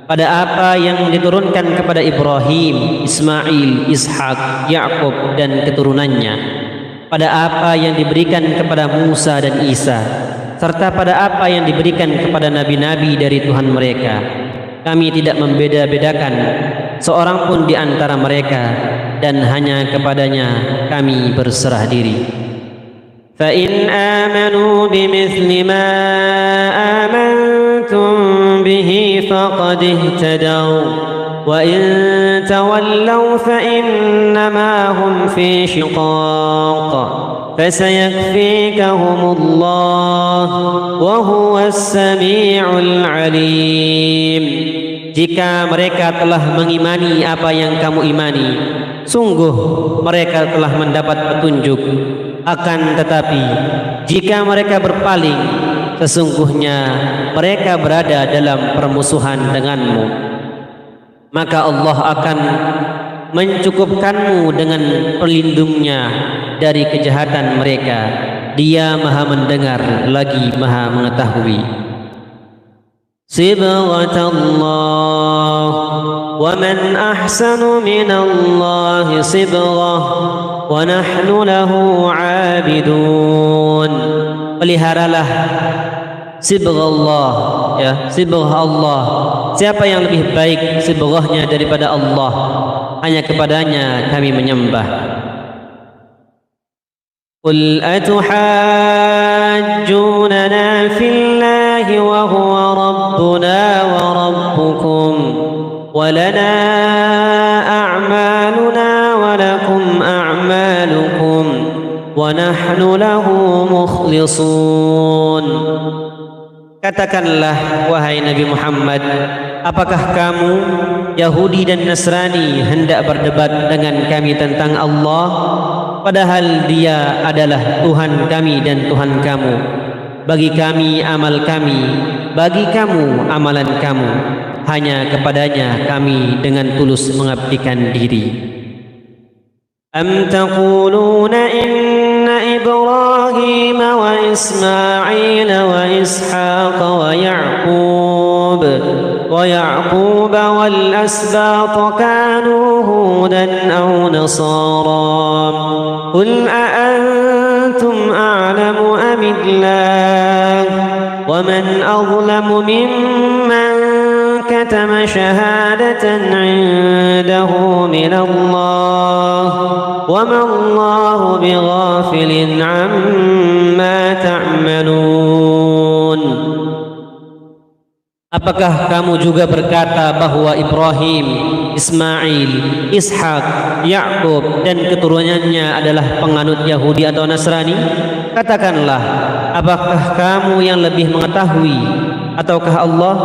pada apa yang diturunkan kepada Ibrahim, Ismail, Ishak, Yakub dan keturunannya, pada apa yang diberikan kepada Musa dan Isa, serta pada apa yang diberikan kepada nabi-nabi dari Tuhan mereka. Kami tidak membeda-bedakan seorang pun di antara mereka, dan hanya kepadanya kami berserah diri. فَإِنْ آمَنُوا بِمِثْلِ مَا آمَنْتُمْ بِهِ فَقَدِ اهْتَدَوْا وَإِنْ تَوَلَّوْا فَإِنَّمَا هُمْ فِي شِقَاقٍ فَسَيَكْفِيكَهُمُ اللَّهُ وَهُوَ السَّمِيعُ الْعَلِيمُ. Jika mereka telah mengimani apa yang kamu imani, sungguh mereka telah mendapat petunjuk. Akan tetapi jika mereka berpaling, sesungguhnya mereka berada dalam permusuhan denganmu. Maka Allah akan mencukupkanmu dengan pelindungnya dari kejahatan mereka. Dia Maha mendengar lagi Maha mengetahui. Sibghatallah wa man ahsanu minallahi sibghah wa nahnu lahu 'abidun. Peliharalah sibghallah, ya, sibghah Allah. Siapa yang lebih baik sibghahnya daripada Allah? Hanya kepadanya kami menyembah. Qul atuhajjunana fillahi wa huwa rabbuna wa rabbukum wa lana a'maluna wa lakum a'malukum wa nahnu lahu mukhlisun. Katakanlah, wahai Nabi Muhammad, apakah kamu, Yahudi dan Nasrani, hendak berdebat dengan kami tentang Allah, padahal Dia adalah Tuhan kami dan Tuhan kamu? Bagi kami amal kami, bagi kamu amalan kamu. Hanya kepadanya kami dengan tulus mengabdikan diri. Am taquluna inna Ibrahim wa Ismail wa Ishaq wa Ya'qub wal asbat kanu hudan aw nasara. Qul a antum a'lamu الله ومن أظلم ممن كتم شهادة عنده من الله وما الله بغافل عما تعملون. Apakah kamu juga berkata bahwa Ibrahim, Ismail, Ishak, Yakub dan keturunannya adalah penganut Yahudi atau Nasrani? Katakanlah, apakah kamu yang lebih mengetahui ataukah Allah?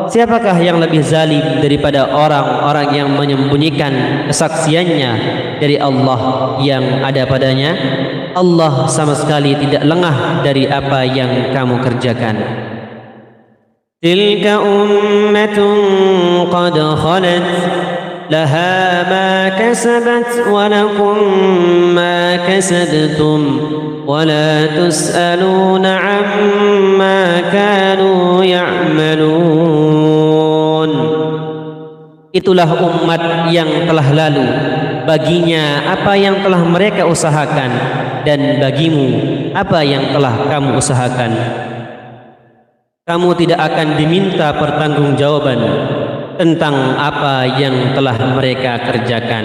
Siapakah yang lebih zalim daripada orang-orang yang menyembunyikan kesaksiannya dari Allah yang ada padanya? Allah sama sekali tidak lengah dari apa yang kamu kerjakan. تلك أمة قد خلت لها ما كسبت ولكم ما كسبتم ولا تسألون عما كانوا يعملون. Itulah umat yang telah lalu, baginya apa yang telah mereka usahakan, dan bagimu apa yang telah kamu usahakan. Kamu tidak akan diminta pertanggungjawaban tentang apa yang telah mereka kerjakan.